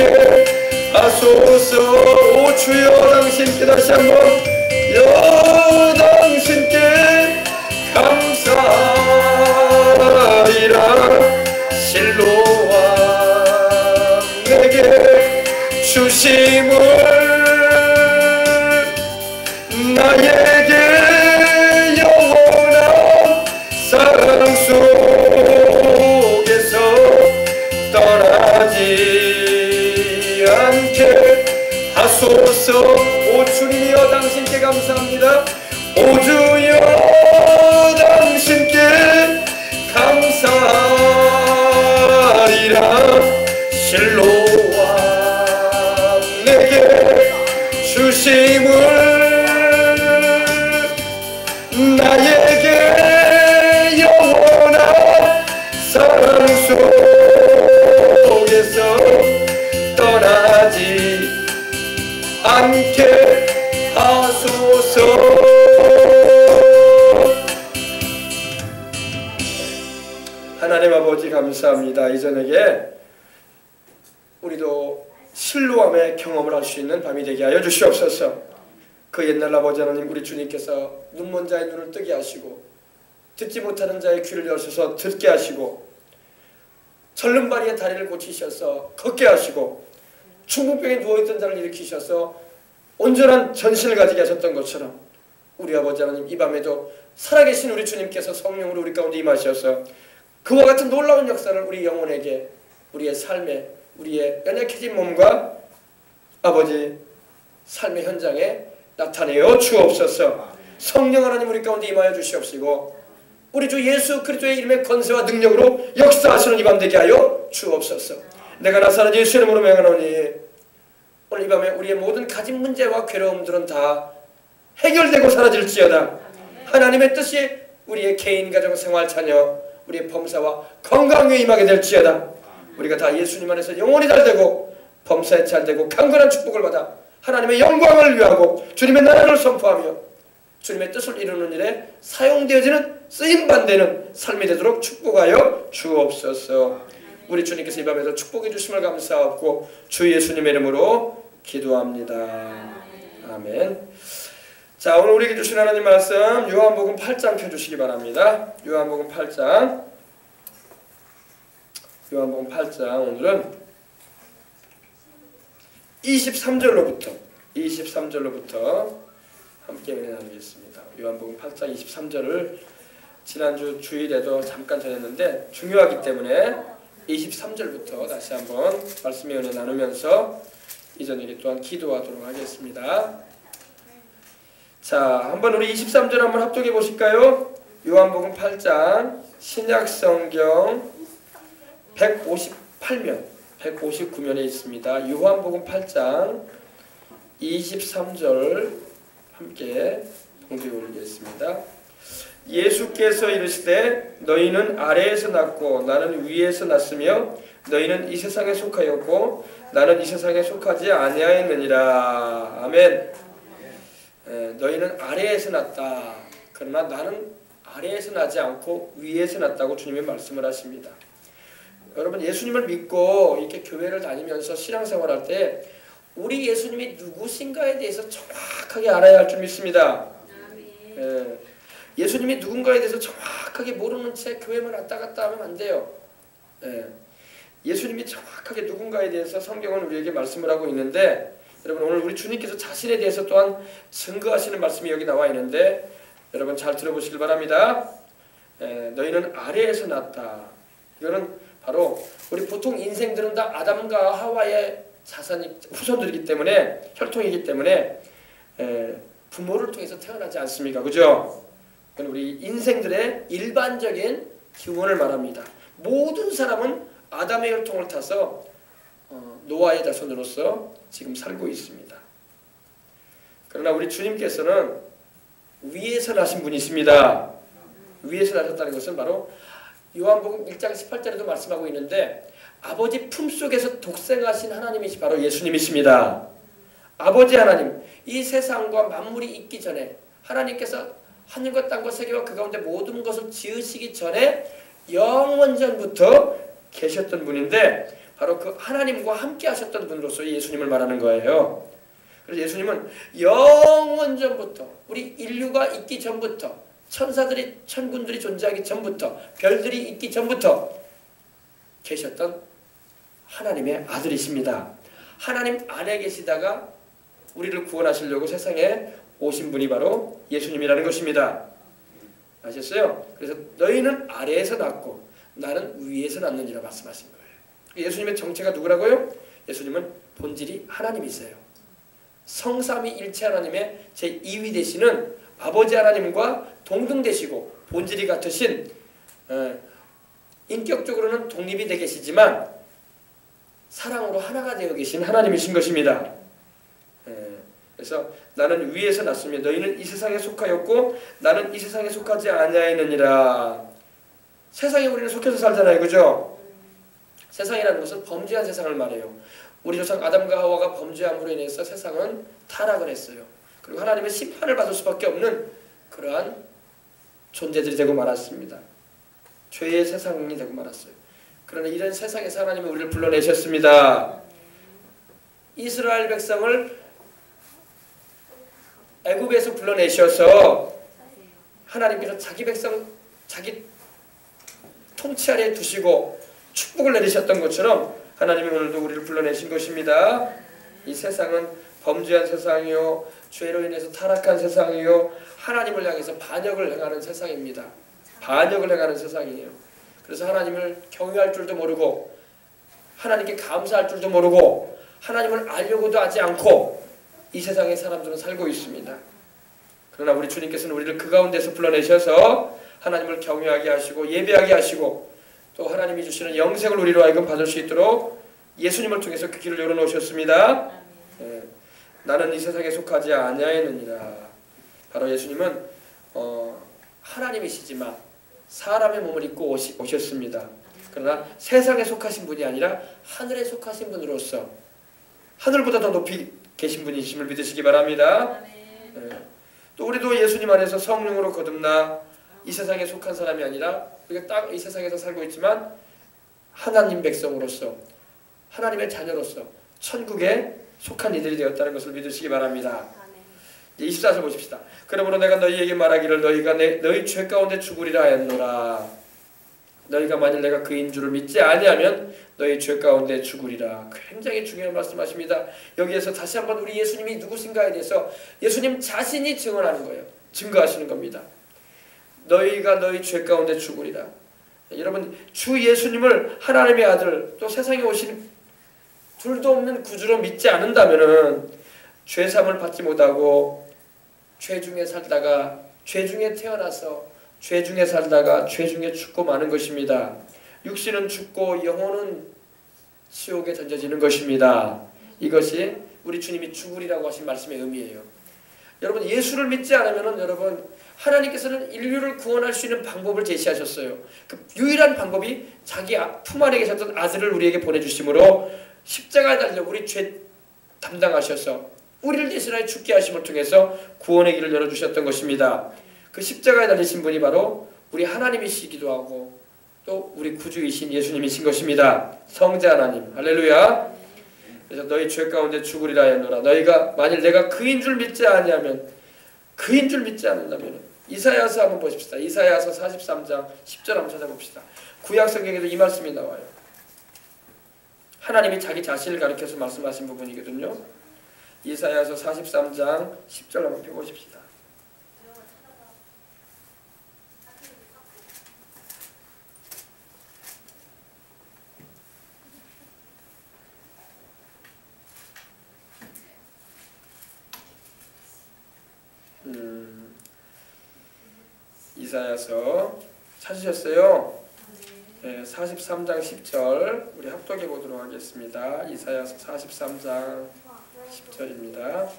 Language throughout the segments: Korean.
함께 하소서. 오 주여, 당신께 다시 한번 당신께 감사하리라. 실로와 내게 주심을 나에게 영원한 사랑 속에서 떠나지 않게 하소서. 오 주님이여, 당신께 감사합니다. 오 주여, 당신께 감사하리라. 실로와 내게 주심을 나에게 영원한 사랑 속에서 떠나지 않게 하소서. 하나님 아버지 감사합니다. 이 저녁에 우리도 실로암의 경험을 할 수 있는 밤이 되게 하여 주시옵소서. 그 옛날 아버지 하나님, 우리 주님께서 눈먼 자의 눈을 뜨게 하시고 듣지 못하는 자의 귀를 여셔서 듣게 하시고 절름발이의 다리를 고치셔서 걷게 하시고 중풍병에 누워있던 자를 일으키셔서 온전한 전신을 가지게 하셨던 것처럼 우리 아버지 하나님, 이 밤에도 살아계신 우리 주님께서 성령으로 우리 가운데 임하셔서 그와 같은 놀라운 역사를 우리 영혼에게, 우리의 삶에, 우리의 연약해진 몸과 아버지 삶의 현장에 나타내어 주옵소서. 성령 하나님, 우리 가운데 임하여 주시옵시고 우리 주 예수 그리스도의 이름의 권세와 능력으로 역사하시는 이 밤 되게 하여 주옵소서. 내가 나사렛 예수의 이름으로 명하노니 오늘 이 밤에 우리의 모든 가진 문제와 괴로움들은 다 해결되고 사라질지어다. 하나님의 뜻이 우리의 개인, 가정, 생활, 자녀, 우리의 범사와 건강에 임하게 될지어다. 우리가 다 예수님 안에서 영원히 잘되고 범사에 잘되고 강건한 축복을 받아 하나님의 영광을 위하고 주님의 나라를 선포하며 주님의 뜻을 이루는 일에 사용되어지는 쓰임받는 삶이 되도록 축복하여 주옵소서. 우리 주님께서 이 밤에도 축복해 주심을 감사하고 주 예수님의 이름으로 기도합니다. 아멘. 자, 오늘 우리에게 주신 하나님 말씀 요한복음 8장 펴주시기 바랍니다. 요한복음 8장, 요한복음 8장 오늘은 23절로부터 함께 은혜 나누겠습니다. 요한복음 8장 23절을 지난주 주일에도 잠깐 전했는데 중요하기 때문에 23절부터 다시 한번 말씀의 은혜 나누면서 이 저녁에 또한 기도하도록 하겠습니다. 자, 한번 우리 23절 한번 합독해 보실까요? 요한복음 8장 신약성경 158면 159면에 있습니다. 요한복음 8장 23절 함께 봉독해 올리겠습니다. 예수께서 이르시되 너희는 아래에서 났고 나는 위에서 났으며 너희는 이 세상에 속하였고 나는 이 세상에 속하지 아니하였느니라. 아멘. 너희는 아래에서 났다. 그러나 나는 아래에서 나지 않고 위에서 났다고 주님이 말씀을 하십니다. 여러분, 예수님을 믿고 이렇게 교회를 다니면서 신앙생활할 때 우리 예수님이 누구신가에 대해서 정확하게 알아야 할 줄 믿습니다. 예수님이 누군가에 대해서 정확하게 모르는 채 교회만 왔다 갔다 하면 안 돼요. 예수님이 정확하게 누군가에 대해서 성경은 우리에게 말씀을 하고 있는데, 여러분 오늘 우리 주님께서 자신에 대해서 또한 증거하시는 말씀이 여기 나와 있는데 여러분 잘 들어보시길 바랍니다. 너희는 아래에서 났다. 이거는 바로 우리 보통 인생들은 다 아담과 하와의 자손이 후손들이기 때문에, 혈통이기 때문에 부모를 통해서 태어나지 않습니까? 그죠? 우리 인생들의 일반적인 기원을 말합니다. 모든 사람은 아담의 혈통을 타서 노아의 자손으로서 지금 살고 있습니다. 그러나 우리 주님께서는 위에서 나신 분이십니다. 위에서 나셨다는 것은 바로 요한복음 1장 18절에도 말씀하고 있는데 아버지 품속에서 독생하신 하나님이시 바로 예수님이십니다. 아버지 하나님, 이 세상과 만물이 있기 전에 하나님께서 하늘과 땅과 세계와 그 가운데 모든 것을 지으시기 전에 영원전부터 계셨던 분인데 바로 그 하나님과 함께 하셨던 분으로서 예수님을 말하는 거예요. 그래서 예수님은 영원 전부터, 우리 인류가 있기 전부터, 천사들이, 천군들이 존재하기 전부터, 별들이 있기 전부터 계셨던 하나님의 아들이십니다. 하나님 안에 계시다가 우리를 구원하시려고 세상에 오신 분이 바로 예수님이라는 것입니다. 아셨어요? 그래서 너희는 아래에서 났고 나는 위에서 났느니라 말씀하신 거예요. 예수님의 정체가 누구라고요? 예수님은 본질이 하나님이세요. 성삼위일체 하나님의 제2위 되시는 아버지 하나님과 동등되시고 본질이 같으신, 인격적으로는 독립이 되어 계시지만 사랑으로 하나가 되어 계신 하나님이신 것입니다. 그래서 나는 위에서 났으며 너희는 이 세상에 속하였고 나는 이 세상에 속하지 아니하였느니라. 세상에 우리는 속해서 살잖아요, 그죠? 세상이라는 것은 범죄한 세상을 말해요. 우리 조상 아담과 하와가 범죄함으로 인해서 세상은 타락을 했어요. 그리고 하나님의 심판을 받을 수밖에 없는 그러한 존재들이 되고 말았습니다. 죄의 세상이 되고 말았어요. 그러나 이런 세상에서 하나님이 우리를 불러내셨습니다. 이스라엘 백성을 애굽에서 불러내셔서 하나님께서 자기 백성, 자기 통치 아래에 두시고 축복을 내리셨던 것처럼 하나님이 오늘도 우리를 불러내신 것입니다. 이 세상은 범죄한 세상이요, 죄로 인해서 타락한 세상이요, 하나님을 향해서 반역을 행하는 세상입니다. 반역을 행하는 세상이에요. 그래서 하나님을 경외할 줄도 모르고 하나님께 감사할 줄도 모르고 하나님을 알려고도 하지 않고 이 세상의 사람들은 살고 있습니다. 그러나 우리 주님께서는 우리를 그 가운데서 불러내셔서 하나님을 경외하게 하시고 예배하게 하시고 또 하나님이 주시는 영생을 우리로 하여금 받을 수 있도록 예수님을 통해서 그 길을 열어놓으셨습니다. 나는 이 세상에 속하지 아니하였느니라. 바로 예수님은 하나님이시지만 사람의 몸을 입고 오셨습니다. 그러나 세상에 속하신 분이 아니라 하늘에 속하신 분으로서 하늘보다 더 높이 계신 분이심을 믿으시기 바랍니다. 또 우리도 예수님 안에서 성령으로 거듭나 이 세상에 속한 사람이 아니라 우리가 딱 이 세상에서 살고 있지만 하나님 백성으로서 하나님의 자녀로서 천국에 속한 이들이 되었다는 것을 믿으시기 바랍니다. 24절 보십시다. 그러므로 내가 너희에게 말하기를 너희가 너희 죄 가운데 죽으리라 하였노라. 너희가 만일 내가 그인 줄을 믿지 아니하면 너희 죄 가운데 죽으리라. 굉장히 중요한 말씀하십니다. 여기에서 다시 한번 우리 예수님이 누구신가에 대해서 예수님 자신이 증언하는 거예요. 증거하시는 겁니다. 너희가 너희 죄 가운데 죽으리라. 여러분, 주 예수님을 하나님의 아들 또 세상에 오신 둘도 없는 구주로 믿지 않는다면은 죄삼을 받지 못하고 죄 중에 살다가 죄 중에 태어나서 죄 중에 살다가 죄 중에 죽고 마는 것입니다. 육신은 죽고 영혼은 지옥에 던져지는 것입니다. 이것이 우리 주님이 죽으리라고 하신 말씀의 의미예요. 여러분, 예수를 믿지 않으면은 여러분 하나님께서는 인류를 구원할 수 있는 방법을 제시하셨어요. 그 유일한 방법이 자기 품 안에 계셨던 아들을 우리에게 보내주심으로 십자가에 달려 우리 죄 담당하셔서 우리를 대신하여 죽게 하심을 통해서 구원의 길을 열어주셨던 것입니다. 그 십자가에 달리신 분이 바로 우리 하나님이시기도 하고 또 우리 구주이신 예수님이신 것입니다. 성자 하나님, 할렐루야. 그래서 너희 죄 가운데 죽으리라 하였노라. 너희가 만일 내가 그인 줄 믿지 아니하면, 그인 줄 믿지 않는다면, 이사야서 한번 보십시다. 이사야서 43장 10절 한번 찾아봅시다. 구약 성경에도 이 말씀이 나와요. 하나님이 자기 자신을 가리켜서 말씀하신 부분이거든요. 이사야서 43장 10절 한번 펴보십시다. 이사야서 찾으셨어요? 네, 43장 10절 우리 합독해 보도록 하겠습니다. 이사야서 43장 10절입니다.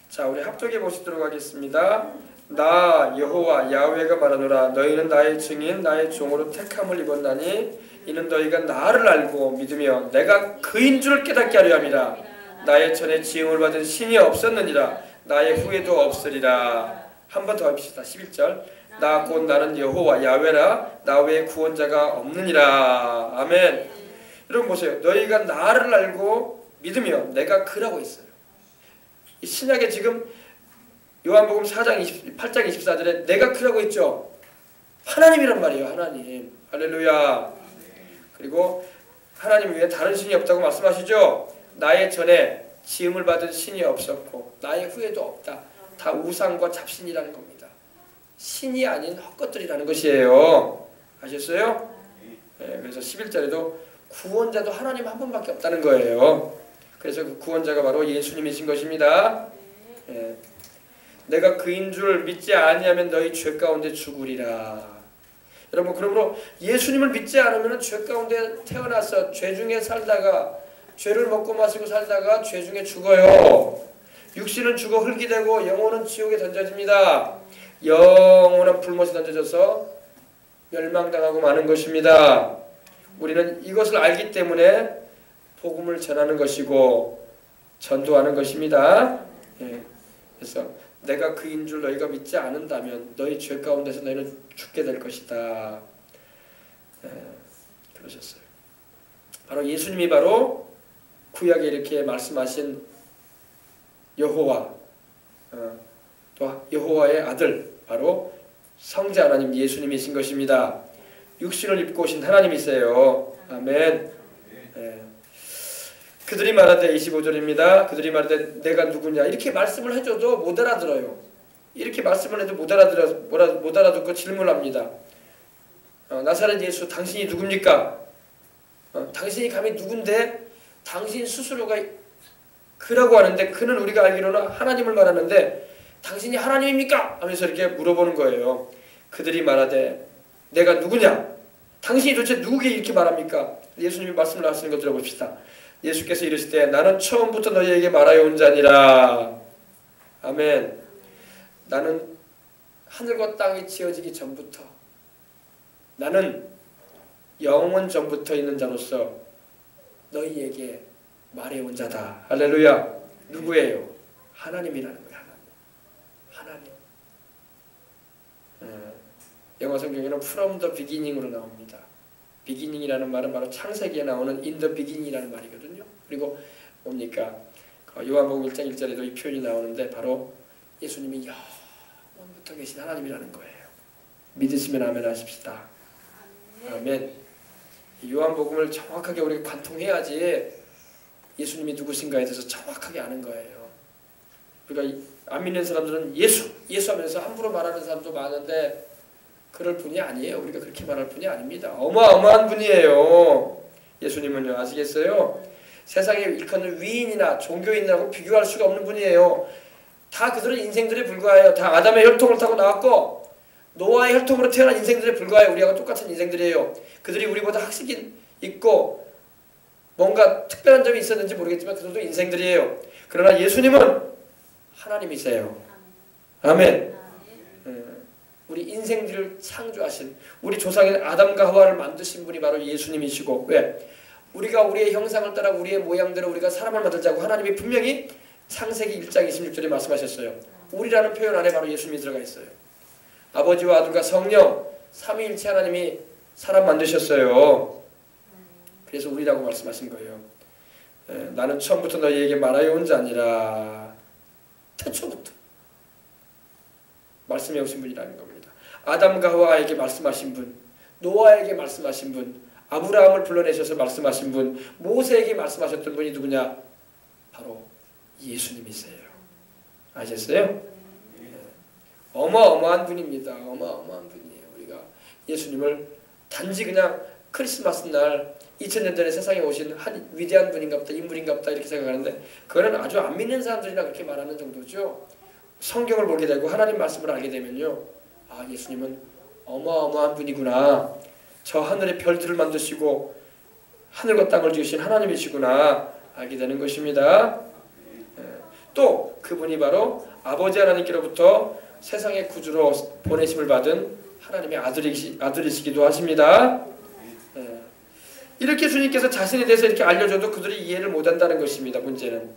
자, 우리 합독해 보시도록 하겠습니다. 나 여호와 야훼가 말하노라. 너희는 나의 증인 나의 종으로 택함을 입었나니 이는 너희가 나를 알고 믿으며 내가 그인 줄 깨닫게 하려 함이라. 나의 전에 지음을 받은 신이 없었느니라. 나의 후에도 없으리라. 한 번 더 합시다. 11절 나 곧 나는 여호와 야훼라. 나 외에 구원자가 없느니라. 아멘. 여러분 보세요. 너희가 나를 알고 믿으면 내가 그라고 했어요. 이 신약에 지금 요한복음 4장 8장 24절에 내가 그라고 했죠. 하나님이란 말이에요. 하나님. 할렐루야. 그리고 하나님 외에 다른 신이 없다고 말씀하시죠. 나의 전에 지음을 받은 신이 없었고 나의 후에도 없다. 다 우상과 잡신이라는 겁니다. 신이 아닌 헛것들이라는 것이에요. 아셨어요? 네, 그래서 11절에도 구원자도 하나님 한 분밖에 없다는 거예요. 그래서 그 구원자가 바로 예수님이신 것입니다. 네. 내가 그인 줄 믿지 아니하면 너희 죄 가운데 죽으리라. 여러분 그러므로 예수님을 믿지 않으면 죄 가운데 태어나서 죄 중에 살다가 죄를 먹고 마시고 살다가 죄 중에 죽어요. 육신은 죽어 흙이 되고 영혼은 지옥에 던져집니다. 영원한 불못에 던져져서 멸망당하고 마는 것입니다. 우리는 이것을 알기 때문에 복음을 전하는 것이고 전도하는 것입니다. 예. 그래서 내가 그인 줄 너희가 믿지 않는다면 너희 죄 가운데서 너희는 죽게 될 것이다. 예. 그러셨어요. 바로 예수님이 바로 구약에 이렇게 말씀하신 여호와, 또 여호와의 아들 바로 성자 하나님 예수님이신 것입니다. 육신을 입고 오신 하나님이세요. 아멘. 예. 그들이 말하되 25절입니다. 그들이 말하되 내가 누구냐 이렇게 말씀을 해줘도 못 알아들어요. 이렇게 말씀을 해도 못 알아듣고 질문합니다. 나사렛 예수 당신이 누굽니까? 당신이 감히 누군데 당신 스스로가 그라고 하는데 그는 우리가 알기로는 하나님을 말하는데 당신이 하나님입니까? 하면서 이렇게 물어보는 거예요. 그들이 말하되 내가 누구냐? 당신이 도대체 누구게 이렇게 말합니까? 예수님이 말씀을 하시는 거 들어봅시다. 예수께서 이르시되 나는 처음부터 너희에게 말하여 온 자니라. 아멘. 나는 하늘과 땅이 지어지기 전부터 나는 영원 전부터 있는 자로서 너희에게 말해온 자다. 할렐루야. 누구예요? 하나님이라는 거예요. 하나님. 영어 성경에는 from the beginning으로 나옵니다. beginning이라는 말은 바로 창세기에 나오는 in the beginning이라는 말이거든요. 그리고 뭡니까? 요한복음 1장 1절에도 이 표현이 나오는데 바로 예수님이 영원부터 계신 하나님이라는 거예요. 믿으시면 아멘 하십시다. 아멘. 요한복음을 정확하게 우리가 관통해야지 예수님이 누구신가에 대해서 정확하게 아는 거예요. 우리가 안 믿는 사람들은 예수 하면서 함부로 말하는 사람도 많은데 그럴 분이 아니에요. 우리가 그렇게 말할 분이 아닙니다. 어마어마한 분이에요. 예수님은요. 아시겠어요? 세상에 일컫는 위인이나 종교인이라고 비교할 수가 없는 분이에요. 다 그들은 인생들에 불과해요. 다 아담의 혈통을 타고 나왔고 노아의 혈통으로 태어난 인생들에 불과해요. 우리하고 똑같은 인생들이에요. 그들이 우리보다 학식이 있고 뭔가 특별한 점이 있었는지 모르겠지만 그들도 인생들이에요. 그러나 예수님은 하나님이세요. 아멘. 우리 인생들을 창조하신 우리 조상인 아담과 하와를 만드신 분이 바로 예수님이시고 왜? 우리가 우리의 형상을 따라 우리의 모양대로 우리가 사람을 만들자고 하나님이 분명히 창세기 1장 26절에 말씀하셨어요. 우리라는 표현 안에 바로 예수님이 들어가 있어요. 아버지와 아들과 성령 삼위일체 하나님이 사람 만드셨어요. 그래서 우리라고 말씀하신 거예요. 나는 처음부터 너희에게 말하여 온 자니라. 태초부터 말씀해 오신 분이라는 겁니다. 아담과 하와에게 말씀하신 분, 노아에게 말씀하신 분, 아브라함을 불러내셔서 말씀하신 분, 모세에게 말씀하셨던 분이 누구냐? 바로 예수님이세요. 아셨어요? 어마어마한 분입니다. 어마어마한 분이에요. 우리가 예수님을 단지 그냥 크리스마스 날 2000년 전에 세상에 오신 한 위대한 분인가 보다, 인물인가 보다 이렇게 생각하는데 그거는 아주 안 믿는 사람들이나 그렇게 말하는 정도죠. 성경을 보게 되고 하나님 말씀을 알게 되면요. 아, 예수님은 어마어마한 분이구나. 저 하늘의 별들을 만드시고 하늘과 땅을 지으신 하나님이시구나 알게 되는 것입니다. 또 그분이 바로 아버지 하나님께로부터 세상의 구주로 보내심을 받은 하나님의 아들이시기도 하십니다. 이렇게 주님께서 자신에 대해서 이렇게 알려줘도 그들이 이해를 못한다는 것입니다. 문제는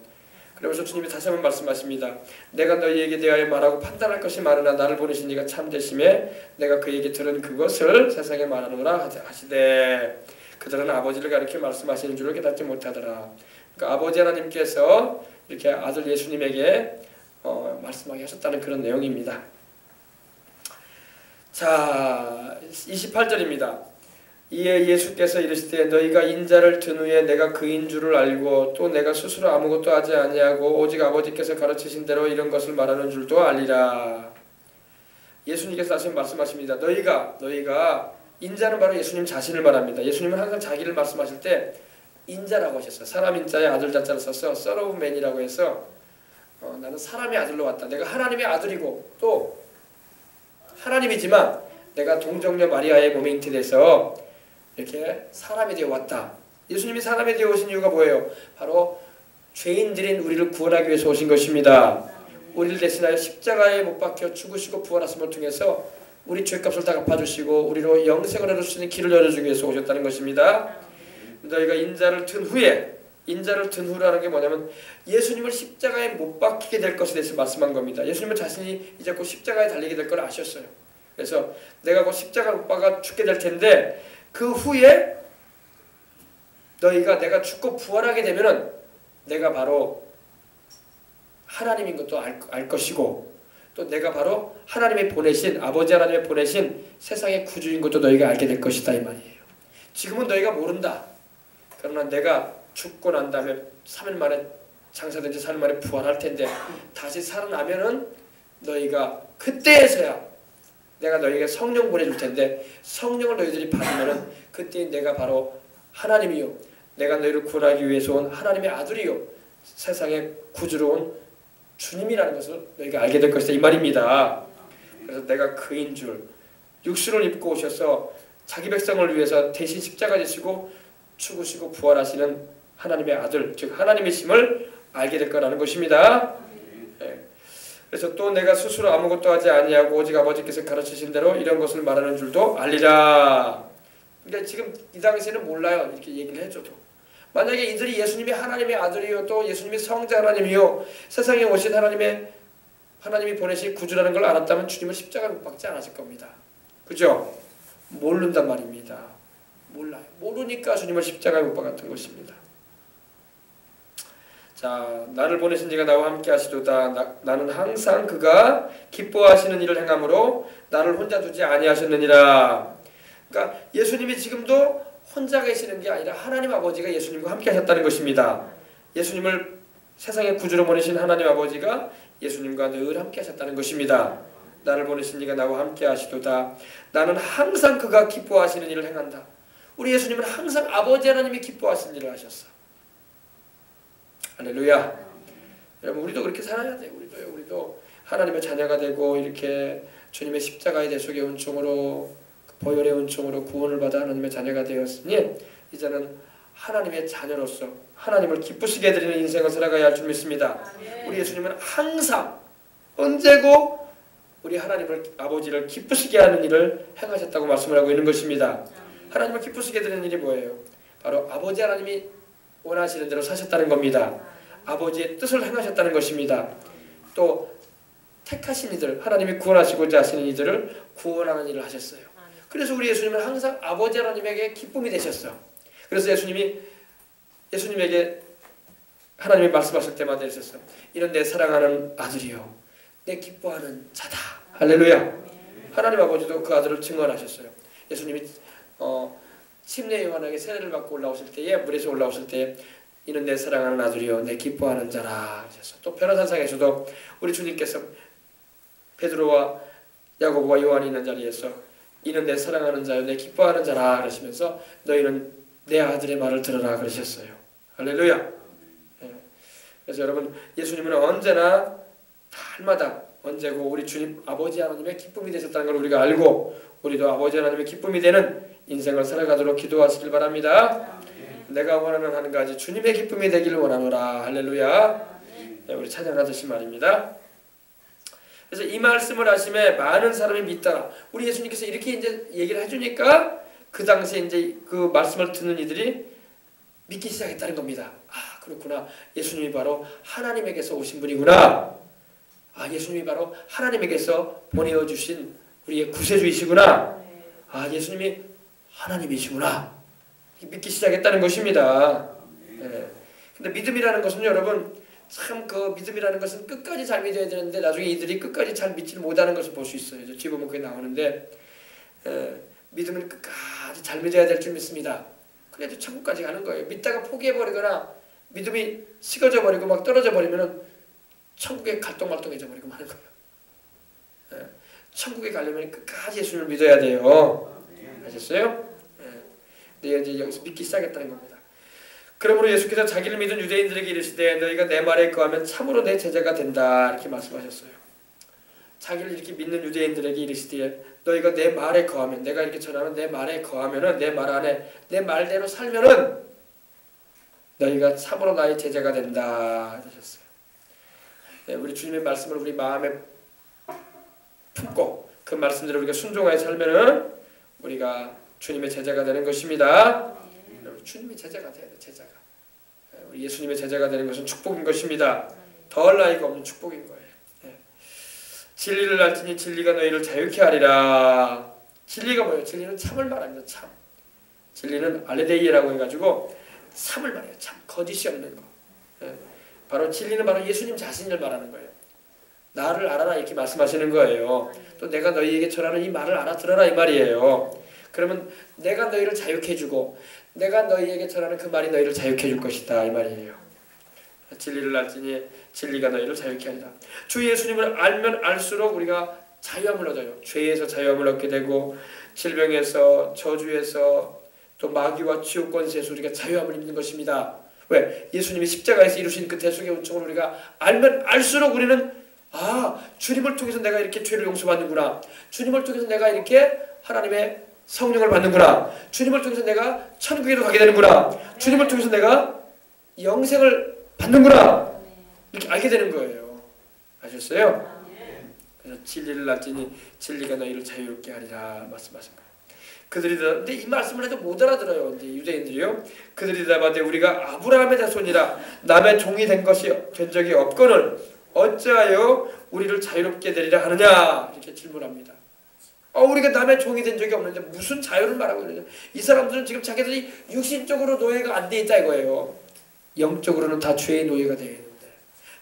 그러면서 주님이 다시 한번 말씀하십니다. 내가 너희에게 대하여 말하고 판단할 것이 많으나 나를 보내신 이가 참되심에 내가 그에게 들은 그것을 세상에 말하노라 하시되 그들은 아버지를 가리켜 말씀하시는 줄을 깨닫지 못하더라. 그러니까 아버지 하나님께서 이렇게 아들 예수님에게 말씀하게 하셨다는 그런 내용입니다. 자, 28절입니다. 이에 예수께서 이르시되 너희가 인자를 든 후에 내가 그인 줄을 알고 또 내가 스스로 아무것도 하지 아니하고 오직 아버지께서 가르치신 대로 이런 것을 말하는 줄도 알리라. 예수님께서 다시 말씀하십니다. 너희가 인자는 바로 예수님 자신을 말합니다. 예수님은 항상 자기를 말씀하실 때 인자라고 하셨어요. 사람 인자에 아들 자자를 써서 Son of Man이라고 해서 나는 사람의 아들로 왔다. 내가 하나님의 아들이고 또 하나님이지만 내가 동정녀 마리아의 몸에 잉태돼서 이렇게 사람이 되어 왔다. 예수님이 사람이 되어 오신 이유가 뭐예요? 바로 죄인들인 우리를 구원하기 위해서 오신 것입니다. 우리를 대신하여 십자가에 못 박혀 죽으시고 부활하심을 통해서 우리 죄값을 다 갚아주시고 우리로 영생을 얻을 수 있는 길을 열어주기 위해서 오셨다는 것입니다. 너희가 인자를 든 후라는 게 뭐냐면 예수님을 십자가에 못 박히게 될 것에 대해서 말씀한 겁니다. 예수님은 자신이 이제 곧 십자가에 달리게 될 걸 아셨어요. 그래서 내가 곧 십자가를 못 박아 죽게 될 텐데 그 후에 너희가 내가 죽고 부활하게 되면은 내가 바로 하나님인 것도 알 것이고 또 내가 바로 하나님이 보내신 아버지 하나님이 보내신 세상의 구주인 것도 너희가 알게 될 것이다 이 말이에요. 지금은 너희가 모른다. 그러나 내가 죽고 난 다음에 3일 만에 장사된 지 3일 만에 부활할 텐데 다시 살아나면은 너희가 그때에서야 내가 너희에게 성령 보내줄 텐데 성령을 너희들이 받으면은 그때 내가 바로 하나님이요 내가 너희를 구원하기 위해서 온 하나님의 아들이요 세상의 구주로 온 주님이라는 것을 너희가 알게 될 것이다 이 말입니다. 그래서 내가 그인 줄 육신을 입고 오셔서 자기 백성을 위해서 대신 십자가 지시고 죽으시고 부활하시는 하나님의 아들 즉 하나님이심을 알게 될 거라는 것입니다. 그래서 또 내가 스스로 아무것도 하지 아니하고 오직 아버지께서 가르치신 대로 이런 것을 말하는 줄도 알리라. 그러니까 지금 이 당시에는 몰라요. 이렇게 얘기를 해줘도. 만약에 이들이 예수님이 하나님의 아들이요 또 예수님이 성자 하나님이요 세상에 오신 하나님이 보내신 구주라는 걸 알았다면 주님을 십자가에 못 박지 않았을 겁니다. 그죠? 모른단 말입니다. 몰라요. 모르니까 주님을 십자가에 못 박았던 것입니다. 자, 나를 보내신 이가 나와 함께 하시도다. 나는 항상 그가 기뻐하시는 일을 행함으로 나를 혼자 두지 아니하셨느니라. 그러니까 예수님이 지금도 혼자 계시는 게 아니라 하나님 아버지가 예수님과 함께 하셨다는 것입니다. 예수님을 세상의 구주로 보내신 하나님 아버지가 예수님과 늘 함께 하셨다는 것입니다. 나를 보내신 이가 나와 함께 하시도다. 나는 항상 그가 기뻐하시는 일을 행한다. 우리 예수님은 항상 아버지 하나님이 기뻐하시는 일을 하셨어. 할렐루야. 여러분 우리도 그렇게 살아야 돼요. 우리도 하나님의 자녀가 되고 이렇게 주님의 십자가의 대속의 은총으로 보혈의 은총으로 구원을 받아 하나님의 자녀가 되었으니 이제는 하나님의 자녀로서 하나님을 기쁘시게 해드리는 인생을 살아가야 할 줄 믿습니다. 우리 예수님은 항상 언제고 우리 하나님을 아버지를 기쁘시게 하는 일을 행하셨다고 말씀을 하고 있는 것입니다. 하나님을 기쁘시게 해드리는 일이 뭐예요? 바로 아버지 하나님이 원하시는 대로 사셨다는 겁니다. 아버지의 뜻을 행하셨다는 것입니다. 또 택하신 이들, 하나님이 구원하시고자 하시는 이들을 구원하는 일을 하셨어요. 그래서 우리 예수님은 항상 아버지 하나님에게 기쁨이 되셨어. 그래서 예수님에게 하나님이 말씀하실 때마다 이러셨어. 이런 내 사랑하는 아들이요 내 기뻐하는 자다. 할렐루야. 하나님 아버지도 그 아들을 증언하셨어요. 예수님이 침례 요한에게 세례를 받고 올라오실 때에 물에서 올라오실 때에 이는 내 사랑하는 아들이요 내 기뻐하는 자라 하셨어. 또 변호사상에서도 우리 주님께서 베드로와 야고보와 요한이 있는 자리에서 이는 내 사랑하는 자요 내 기뻐하는 자라 그러시면서 너희는 내 아들의 말을 들으라 그러셨어요. 할렐루야. 그래서 여러분 예수님은 언제나 날마다 언제고 우리 주님 아버지 하나님의 기쁨이 되셨다는 걸 우리가 알고 우리도 아버지 하나님의 기쁨이 되는 인생을 살아가도록 기도하시길 바랍니다. 내가 원하는 한 가지 주님의 기쁨이 되기를 원하노라. 할렐루야. 우리 찬양하듯이 말입니다. 그래서 이 말씀을 하심에 많은 사람이 믿더라. 우리 예수님께서 이렇게 이제 얘기를 해주니까 그 당시에 이제 그 말씀을 듣는 이들이 믿기 시작했다는 겁니다. 그렇구나. 예수님이 바로 하나님에게서 오신 분이구나. 예수님이 바로 하나님에게서 보내어주신 우리의 구세주이시구나. 예수님이 하나님이시구나. 믿기 시작했다는 것입니다. 근데 믿음이라는 것은 여러분 참 그 믿음이라는 것은 끝까지 잘 믿어야 되는데 나중에 이들이 끝까지 잘 믿지 못하는 것을 볼 수 있어요. 뒤에 보면 그게 나오는데 믿음은 끝까지 잘 믿어야 될 줄 믿습니다. 그래도 천국까지 가는 거예요. 믿다가 포기해버리거나 믿음이 식어져 버리고 막 떨어져 버리면은 천국에 갈똥말똥해져 버리고 마는 거예요. 천국에 가려면 끝까지 예수님을 믿어야 돼요. 아셨어요? 근데 이제 여기서 믿기 시작했다는 겁니다. 그러므로 예수께서 자기를 믿은 유대인들에게 이르시되 너희가 내 말에 거하면 참으로 내 제자가 된다 이렇게 말씀하셨어요. 자기를 이렇게 믿는 유대인들에게 이르시되 너희가 내 말에 거하면, 내가 이렇게 전하면 내 말에 거하면은, 내 말 안에 내 말대로 살면은 너희가 참으로 나의 제자가 된다 하셨어요. 우리 주님의 말씀을 우리 마음에 품고 그 말씀대로 우리가 순종하여 살면은 우리가 주님의 제자가 되는 것입니다. 주님의 제자가 돼야 돼. 제자가. 우리 예수님의 제자가 되는 것은 축복인 것입니다. 더할 나위가 없는 축복인 거예요. 진리를 알지니 진리가 너희를 자유케 하리라. 진리가 뭐예요? 진리는 참을 말합니다. 참. 진리는 알레데이라고 해가지고 참을 말해요. 참. 거짓이 없는 거. 바로 진리는 바로 예수님 자신을 말하는 거예요. 나를 알아라 이렇게 말씀하시는 거예요. 또 내가 너희에게 전하는 이 말을 알아들어라 이 말이에요. 그러면 내가 너희를 자유케 해주고 내가 너희에게 전하는 그 말이 너희를 자유케 해줄 것이다 이 말이에요. 진리를 알지니 진리가 너희를 자유케 하리라. 주 예수님을 알면 알수록 우리가 자유함을 얻어요. 죄에서 자유함을 얻게 되고 질병에서 저주에서 또 마귀와 지옥 권세에서 우리가 자유함을 입는 것입니다. 왜? 예수님이 십자가에서 이루신 그 대속의 은총을 우리가 알면 알수록 우리는 주님을 통해서 내가 이렇게 죄를 용서받는구나. 주님을 통해서 내가 이렇게 하나님의 성령을 받는구나. 주님을 통해서 내가 천국에도 가게 되는구나. 주님을 통해서 내가 영생을 받는구나. 이렇게 알게 되는 거예요. 아셨어요? 그래서 진리를 알지니 진리가 너희를 자유롭게 하리라 말씀하신 거예요. 그들이 근데 이 말씀을 해도 못 알아들어요. 근데 유대인들이요. 그들이 대답하되 우리가 아브라함의 자손이라 남의 종이 된 적이 없거늘 어찌하여 우리를 자유롭게 되리라 하느냐 이렇게 질문합니다. 우리가 남의 종이 된 적이 없는데 무슨 자유를 말하고 있느냐. 이 사람들은 지금 자기들이 육신적으로 노예가 안 돼 있다 이거예요. 영적으로는 다 죄의 노예가 되어 있는데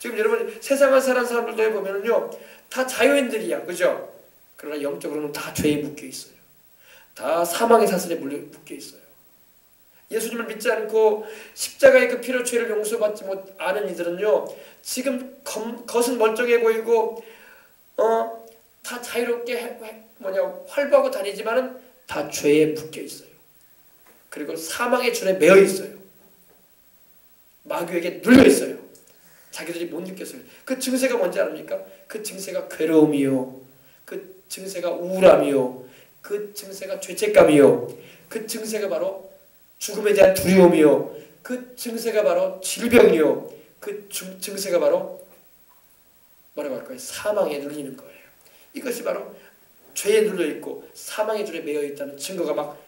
지금 여러분 세상을 사는 사람들도 해보면은요 다 자유인들이야. 그죠? 그러나 영적으로는 다 죄에 묶여 있어요. 다 사망의 사슬에 묶여 있어요. 예수님을 믿지 않고 십자가의 그 피로 죄를 용서받지 못하는 이들은요 지금 겉은 멀쩡해 보이고 다 자유롭게 활보하고 다니지만은 다 죄에 묶여 있어요. 그리고 사망의 줄에 매여 있어요. 마귀에게 눌려 있어요. 자기들이 못 느꼈어요. 그 증세가 뭔지 압니까? 그 증세가 괴로움이요, 그 증세가 우울함이요, 그 증세가 죄책감이요, 그 증세가 바로 죽음에 대한 두려움이요, 그 증세가 바로 질병이요, 그 증세가 바로 뭐라고 할까요? 사망에 눌리는 거예요. 이것이 바로 죄에 눌려있고 사망의 줄에 매여있다는 증거가 막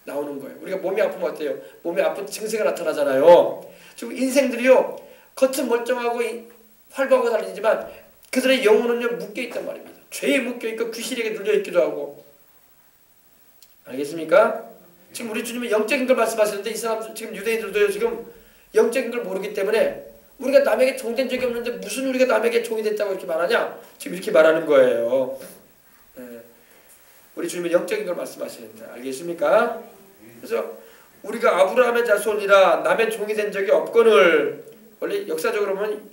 나오는 거예요. 우리가 몸이 아프면 어때요? 몸이 아픈 증세가 나타나잖아요. 지금 인생들이요 겉은 멀쩡하고 활발하고 달리지만 그들의 영혼은요 묶여있단 말입니다. 죄에 묶여있고 귀신에게 눌려있기도 하고. 알겠습니까? 지금 우리 주님이 영적인 걸 말씀하시는데 이 사람들 지금 유대인들도요 지금 영적인 걸 모르기 때문에 우리가 남에게 종된 적이 없는데 무슨 우리가 남에게 종이 됐다고 이렇게 말하냐? 지금 이렇게 말하는 거예요. 우리 주님은 영적인 걸 말씀하시는데 알겠습니까? 그래서 우리가 아브라함의 자손이라 남의 종이 된 적이 없거늘. 원래 역사적으로 보면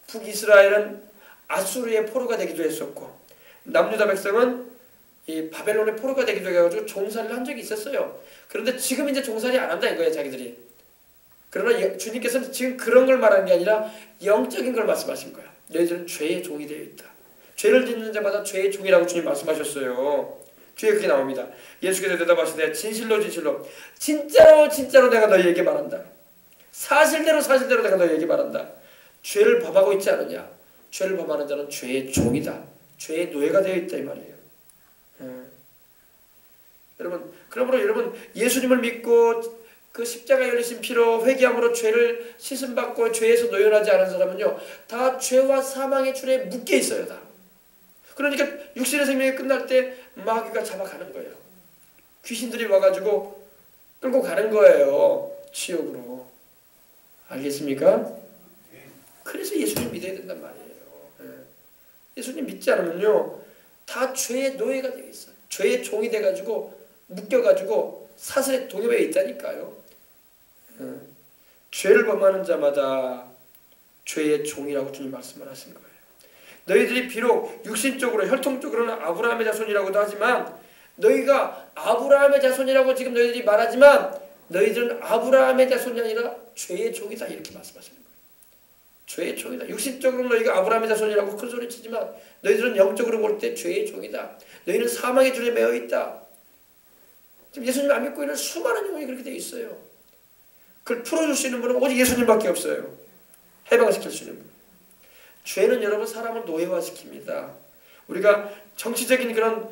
북이스라엘은 아수르의 포로가 되기도 했었고 남유다 백성은 이 바벨론의 포로가 되기도 해가지고 종살이를 한 적이 있었어요. 그런데 지금 이제 종살이 안 한다 이거예요 자기들이. 그러나 주님께서는 지금 그런 걸 말하는 게 아니라 영적인 걸 말씀하신 거야. 너희들은 죄의 종이 되어 있다. 죄를 짓는 자마다 죄의 종이라고 주님 말씀하셨어요. 뒤에 그렇게 나옵니다. 예수께서 대답하시되 진실로 진실로 진짜로 진짜로 내가 너희에게 말한다. 사실대로 사실대로 내가 너희에게 말한다. 죄를 범하고 있지 않느냐. 죄를 범하는 자는 죄의 종이다. 죄의 노예가 되어 있다 이 말이에요. 여러분, 그러므로 여러분 예수님을 믿고 그 십자가에 흘리신 피로 회개함으로 죄를 씻음받고 죄에서 노연하지 않은 사람은요, 다 죄와 사망의 줄에 묶여 있어요. 다. 그러니까 육신의 생명이 끝날 때 마귀가 잡아가는 거예요. 귀신들이 와가지고 끌고 가는 거예요. 지옥으로. 알겠습니까? 그래서 예수님 믿어야 된단 말이에요. 예수님 믿지 않으면요, 다 죄의 노예가 되어 있어요. 죄의 종이 돼가지고 묶여가지고 사슬에 동요해 있다니까요. 죄를 범하는 자마다 죄의 종이라고 주님 말씀을 하신 거예요. 너희들이 비록 육신적으로 혈통적으로는 아브라함의 자손이라고도 하지만, 너희가 아브라함의 자손이라고 지금 너희들이 말하지만 너희들은 아브라함의 자손이 아니라 죄의 종이다, 이렇게 말씀하시는 거예요. 죄의 종이다. 육신적으로 너희가 아브라함의 자손이라고 큰 소리 치지만 너희들은 영적으로 볼 때 죄의 종이다. 너희는 사망의 줄에 매여 있다. 지금 예수님 안 믿고 있는 수많은 영혼이 그렇게 되어 있어요. 그걸 풀어줄 수 있는 분은 오직 예수님밖에 없어요. 해방시킬 수 있는 분. 죄는 여러분 사람을 노예화시킵니다. 우리가 정치적인 그런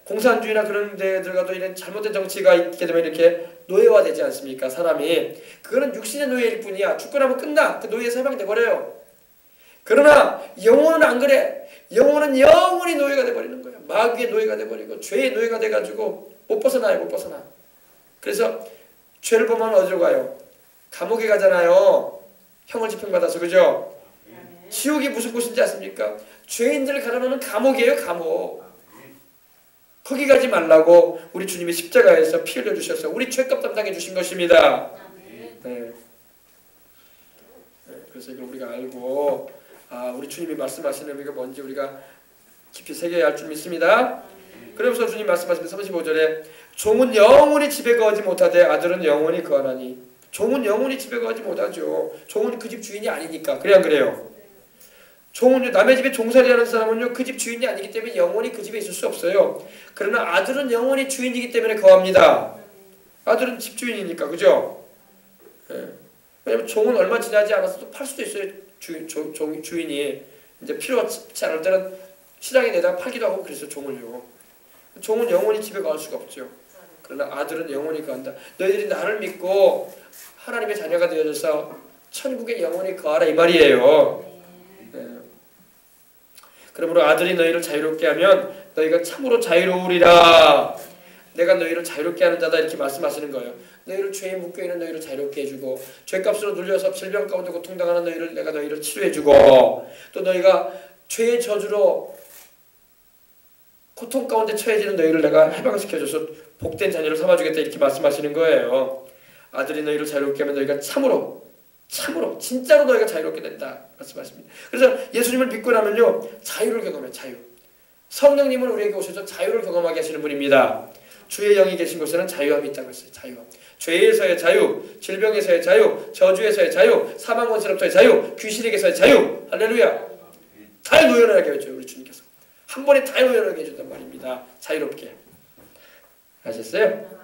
공산주의나 그런 데 들어가도 이런 잘못된 정치가 있게 되면 이렇게 노예화되지 않습니까? 사람이. 그거는 육신의 노예일 뿐이야. 죽고 나면 끝나. 그 노예에서 해방돼 버려요. 그러나 영혼은 안 그래. 영혼은 영원히 노예가 돼버리는 거예요. 마귀의 노예가 돼버리고 죄의 노예가 돼가지고 못 벗어나요. 못 벗어나. 그래서 죄를 범하면 어디로 가요? 감옥에 가잖아요. 형을 집행받아서. 그죠? 지옥이 무슨 곳인지 아십니까? 죄인들을 가려놓는 감옥이에요. 감옥. 거기 가지 말라고 우리 주님이 십자가에서 피 흘려주셔서 우리 죄값 담당해 주신 것입니다. 네. 그래서 이걸 우리가 알고 우리 주님이 말씀하시는 의미가 뭔지 우리가 깊이 새겨야 할 줄 믿습니다. 그러면서 주님 말씀하시는 35절에 종은 영원히 집에 거하지 못하되 아들은 영원히 거하나니. 종은 영원히 집에 거하지 못하죠. 종은 그 집 주인이 아니니까. 그래 안 그래요? 종은 남의 집에 종살이하는 사람은요, 그 집 주인이 아니기 때문에 영원히 그 집에 있을 수 없어요. 그러나 아들은 영원히 주인이기 때문에 거합니다. 아들은 집 주인이니까. 그죠? 예. 왜냐면 종은 얼마 지나지 않아서 팔 수도 있어요. 주인이 이제 필요가 치 않을 때는 시장에 내다가 팔기도 하고 그래서 종을요. 종은 영원히 집에 갈 수가 없죠. 그러나 아들은 영원히 거한다. 너희들이 나를 믿고 하나님의 자녀가 되어져서 천국에 영원히 거하라, 이 말이에요. 네. 그러므로 아들이 너희를 자유롭게 하면 너희가 참으로 자유로우리라. 내가 너희를 자유롭게 하는 자다, 이렇게 말씀하시는 거예요. 너희를 죄에 묶여있는 너희를 자유롭게 해주고, 죄값으로 눌려서 질병 가운데 고통당하는 너희를 내가 너희를 치료해주고, 또 너희가 죄의 저주로 고통 가운데 처해지는 너희를 내가 해방시켜줘서 복된 자녀를 삼아주겠다, 이렇게 말씀하시는 거예요. 아들이 너희를 자유롭게 하면 너희가 참으로 진짜로 너희가 자유롭게 된다 말씀하십니다. 그래서 예수님을 믿고 나면요, 자유를 경험해요. 자유. 성령님은 우리에게 오셔서 자유를 경험하게 하시는 분입니다. 주의 영이 계신 곳에는 자유함이 있다고 했어요. 자유함. 죄에서의 자유, 질병에서의 자유, 저주에서의 자유, 사망 권세로부터의 자유, 귀신에게서의 자유. 할렐루야. 다 노연하게 해줘 우리 주님께서. 한 번에 다 노연하게 해준단 말입니다. 자유롭게. 아셨어요?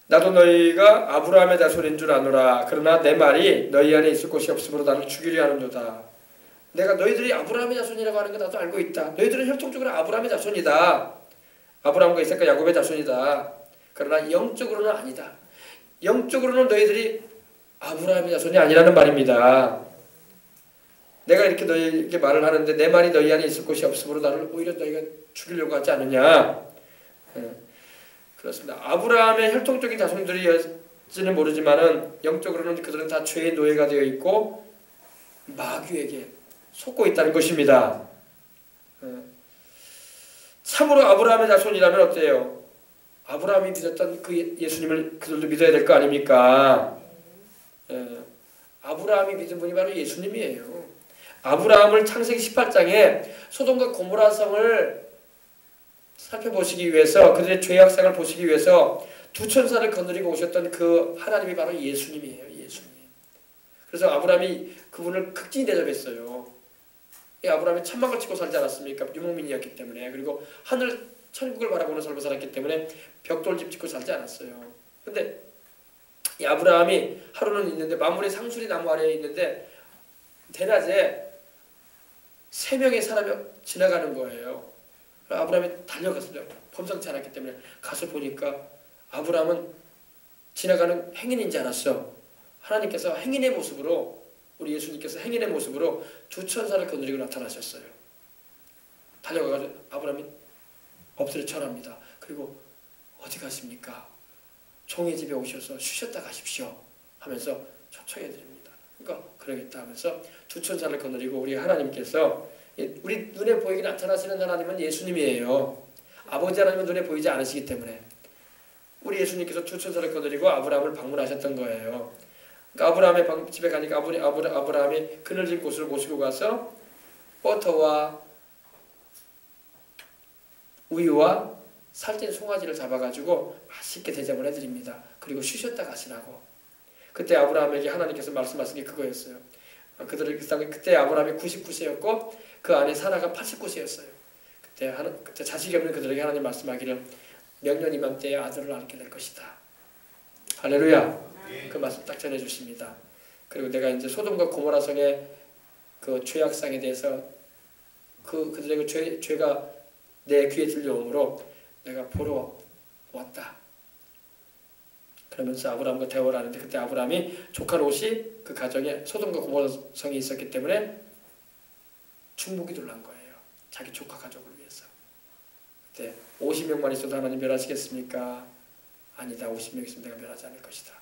나도 너희가 아브라함의 자손인 줄 아노라. 그러나 내 말이 너희 안에 있을 곳이 없으므로 나를 죽이려 하는도다. 내가 너희들이 아브라함의 자손이라고 하는 거 나도 알고 있다. 너희들은 혈통적으로 아브라함의 자손이다. 아브라함과 이삭과 야곱의 자손이다. 그러나 영적으로는 아니다. 영적으로는 너희들이 아브라함의 자손이 아니라는 말입니다. 내가 이렇게 너희에게 말을 하는데 내 말이 너희 안에 있을 곳이 없으므로 나를 오히려 너희가 죽이려고 하지 않느냐. 그렇습니다. 아브라함의 혈통적인 자손들이었지는 모르지만은 영적으로는 그들은 다 죄의 노예가 되어 있고 마귀에게 속고 있다는 것입니다. 참으로 아브라함의 자손이라면 어때요? 아브라함이 믿었던 그 예수님을 그들도 믿어야 될 거 아닙니까? 아브라함이 믿은 분이 바로 예수님이에요. 아브라함을 창세기 18장에 소돔과 고모라 성을 살펴보시기 위해서, 그들의 죄악상을 보시기 위해서 두 천사를 거느리고 오셨던 그 하나님이 바로 예수님이에요. 예수님. 그래서 아브라함이 그분을 극진히 대접했어요. 아브라함이 천막을 치고 살지 않았습니까? 유목민이었기 때문에. 그리고 하늘 천국을 바라보는 삶을 살았기 때문에 벽돌집 짓고 살지 않았어요. 근데 이 아브라함이 하루는 있는데 만물의 상수리 나무 아래에 있는데 대낮에 3명의 사람이 지나가는 거예요. 아브라함이 달려갔어요. 범상치 않았기 때문에 가서 보니까 아브라함은 지나가는 행인인 줄 알았어. 하나님께서 행인의 모습으로, 우리 예수님께서 행인의 모습으로 두 천사를 거느리고 나타나셨어요. 달려가가지고 아브라함이 엎드려 절합니다. 그리고 어디 가십니까? 종의 집에 오셔서 쉬셨다 가십시오 하면서 초청해드립니다. 그러니까 그러겠다 하면서 두 천사를 거느리고 우리 하나님께서, 우리 눈에 보이게 나타나시는 하나님은 예수님이에요. 아버지 하나님은 눈에 보이지 않으시기 때문에 우리 예수님께서 두 천사를 거느리고 아브라함을 방문하셨던 거예요. 그러니까 아브라함의 집에 가니까 아브라함이 그늘진 곳으로 모시고 가서 버터와 우유와 살찐 송아지를 잡아가지고 맛있게 대접을 해드립니다. 그리고 쉬셨다 가시라고. 그때 아브라함에게 하나님께서 말씀하신 게 그거였어요. 그때 아브라함이 99세였고 그 안에 사라가 89세였어요. 그때 자식이 없는 그들에게 하나님 말씀하기를 명년 이맘때에 아들을 낳게 될 것이다. 할렐루야. 그 말씀 딱 전해주십니다. 그리고 내가 이제 소돔과 고모라 성의 그 죄악상에 대해서 그들의 죄가 내 귀에 들려오므로 내가 보러 왔다. 그러면서 아브라함과 대화를 하는데 그때 아브라함이 조카 롯이 그 가정에 소돔과 고모라 성이 있었기 때문에 충복이 돌란 거예요. 자기 조카 가족을 위해서. 그때 50명만 있어도 하나님 멸하시겠습니까? 아니다. 50명 있으면 내가 멸하지 않을 것이다.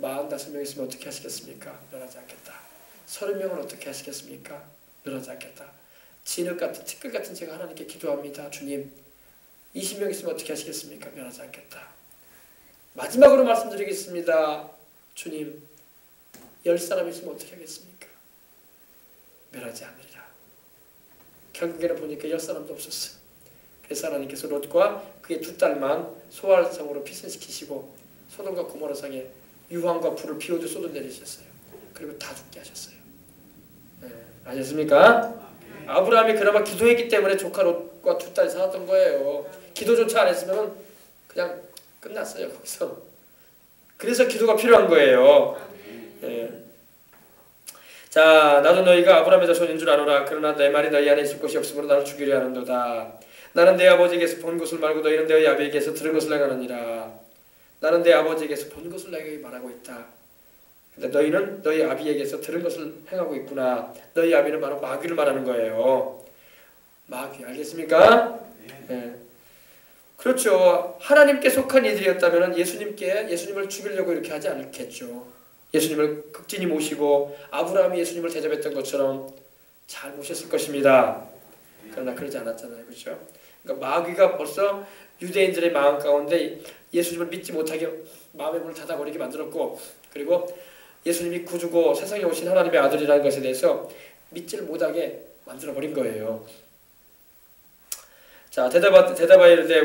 45명 있으면 어떻게 하시겠습니까? 멸하지 않겠다. 30명은 어떻게 하시겠습니까? 멸하지 않겠다. 진흙 같은 티끌 같은 제가 하나님께 기도합니다. 주님 20명 있으면 어떻게 하시겠습니까? 멸하지 않겠다. 마지막으로 말씀드리겠습니다. 주님 10사람 있으면 어떻게 하겠습니까? 멸하지 않으리라. 결국에는 보니까 10사람도 없었어요. 그래서 하나님께서 롯과 그의 두 딸만 소알성으로 피신시키시고 소돔과 고모라 성에 유황과 불을 피우듯 쏟아내리셨어요. 그리고 다 죽게 하셨어요. 네, 아셨습니까? 아브라함이 그나마 기도했기 때문에 조카 롯과 두 딸이 살았던 거예요. 기도조차 안 했으면 그냥 끝났어요. 거기서. 그래서 기도가 필요한 거예요. 네. 자, 나도 너희가 아브라함의 자손인 줄 아노라. 그러나 내 말이 너희 안에 있을 곳이 없으므로 나를 죽이려 하는도다. 나는 내 아버지에게서 본 것을 말고 너희는 너희 아비에게서 들은 것을 행하느니라. 나는 내 아버지에게서 본 것을 너희에게 말하고 있다. 근데 너희는 너희 아비에게서 들은 것을 행하고 있구나. 너희 아비는 바로 마귀를 말하는 거예요. 마귀 알겠습니까? 네. 그렇죠. 하나님께 속한 이들이었다면 예수님을 죽이려고 이렇게 하지 않겠죠. 예수님을 극진히 모시고 아브라함이 예수님을 대접했던 것처럼 잘 모셨을 것입니다. 그러나 그러지 않았잖아요. 그렇죠? 그러니까 마귀가 벌써 유대인들의 마음 가운데 예수님을 믿지 못하게 마음의 문을 닫아버리게 만들었고, 그리고 예수님이 구주고 세상에 오신 하나님의 아들이라는 것에 대해서 믿지를 못하게 만들어버린 거예요. 자, 대답하여 이르되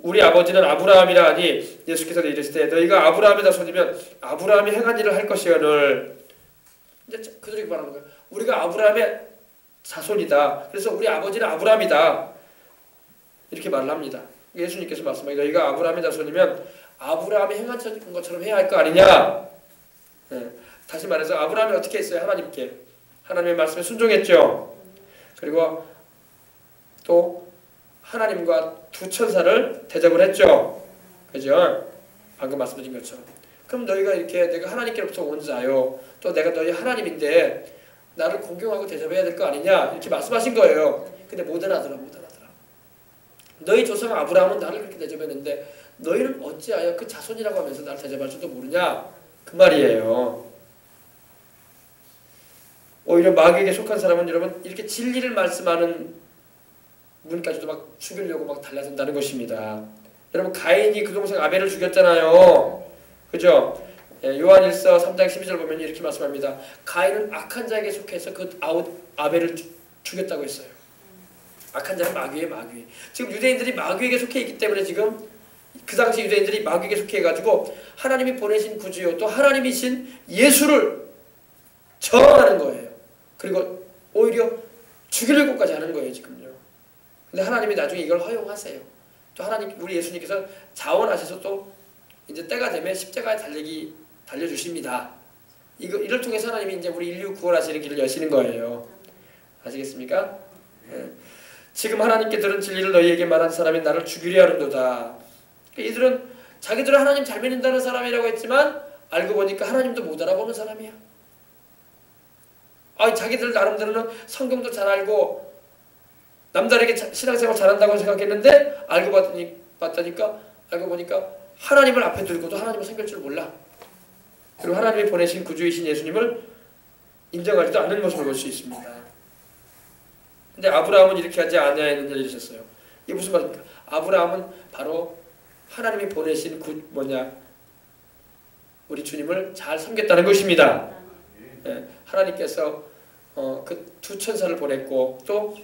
우리 아버지는 아브라함이라 하니 예수께서 이르시되 너희가 아브라함의 자손이면 아브라함이 행한 일을 할 것이거늘. 이제 그들이 말하는 거예요. 우리가 아브라함의 자손이다. 그래서 우리 아버지는 아브라함이다. 이렇게 말을 합니다. 예수님께서 말씀하시고 너희가 아브라함의 자손이면 아브라함이 행한 것처럼 해야 할 거 아니냐. 네. 다시 말해서 아브라함이 어떻게 했어요? 하나님께. 하나님의 말씀에 순종했죠. 그리고 또 하나님과 두 천사를 대접을 했죠. 그죠? 방금 말씀드린 것처럼. 그럼 너희가 이렇게 내가 하나님께로부터 온 자요. 또 내가 너희 하나님인데 나를 공경하고 대접해야 될 거 아니냐. 이렇게 말씀하신 거예요. 근데 못 알아들어. 너희 조상 아브라함은 나를 그렇게 대접했는데 너희는 어찌하여 그 자손이라고 하면서 나를 대접할 줄도 모르냐. 그 말이에요. 오히려 마귀에게 속한 사람은 여러분 이렇게 진리를 말씀하는 문까지도 막 죽이려고 막 달라든다는 것입니다. 여러분 가인이 그 동생 아벨을 죽였잖아요. 그죠? 요한일서 3장 12절 보면 이렇게 말씀합니다. 가인은 악한 자에게 속해서 그 아벨을 죽였다고 했어요. 악한 자는 마귀예요. 마귀. 지금 유대인들이 마귀에게 속해 있기 때문에 지금 그 당시 유대인들이 마귀에게 속해 가지고 하나님이 보내신 구주요 또 하나님이신 예수를 저항하는 거예요. 그리고 오히려 죽이려고까지 하는 거예요. 지금요. 근데 하나님이 나중에 이걸 허용하세요. 또 하나님 우리 예수님께서 자원하셔서 또 이제 때가 되면 십자가에 달려주십니다. 이를 통해서 하나님이 이제 우리 인류 구원하시는 길을 여시는 거예요. 아시겠습니까? 네. 지금 하나님께 들은 진리를 너희에게 말한 사람이 나를 죽이려 하는도다. 이들은 자기들은 하나님 잘 믿는다는 사람이라고 했지만 알고 보니까 하나님도 못 알아보는 사람이야. 자기들 나름대로는 성경도 잘 알고 남다르게 신앙생활 잘한다고 생각했는데 알고 보니까 하나님을 앞에 두고도 하나님을 섬길 줄 몰라. 그리고 하나님이 보내신 구주이신 예수님을 인정하지도 않는 모습을 볼 수 있습니다. 근데 아브라함은 이렇게 하지 아니하였느냐 이러셨어요. 이게 무슨 말입니까? 아브라함은 바로 하나님이 보내신 우리 주님을 잘 섬겼다는 것입니다. 예, 하나님께서 그 두 천사를 보냈고 또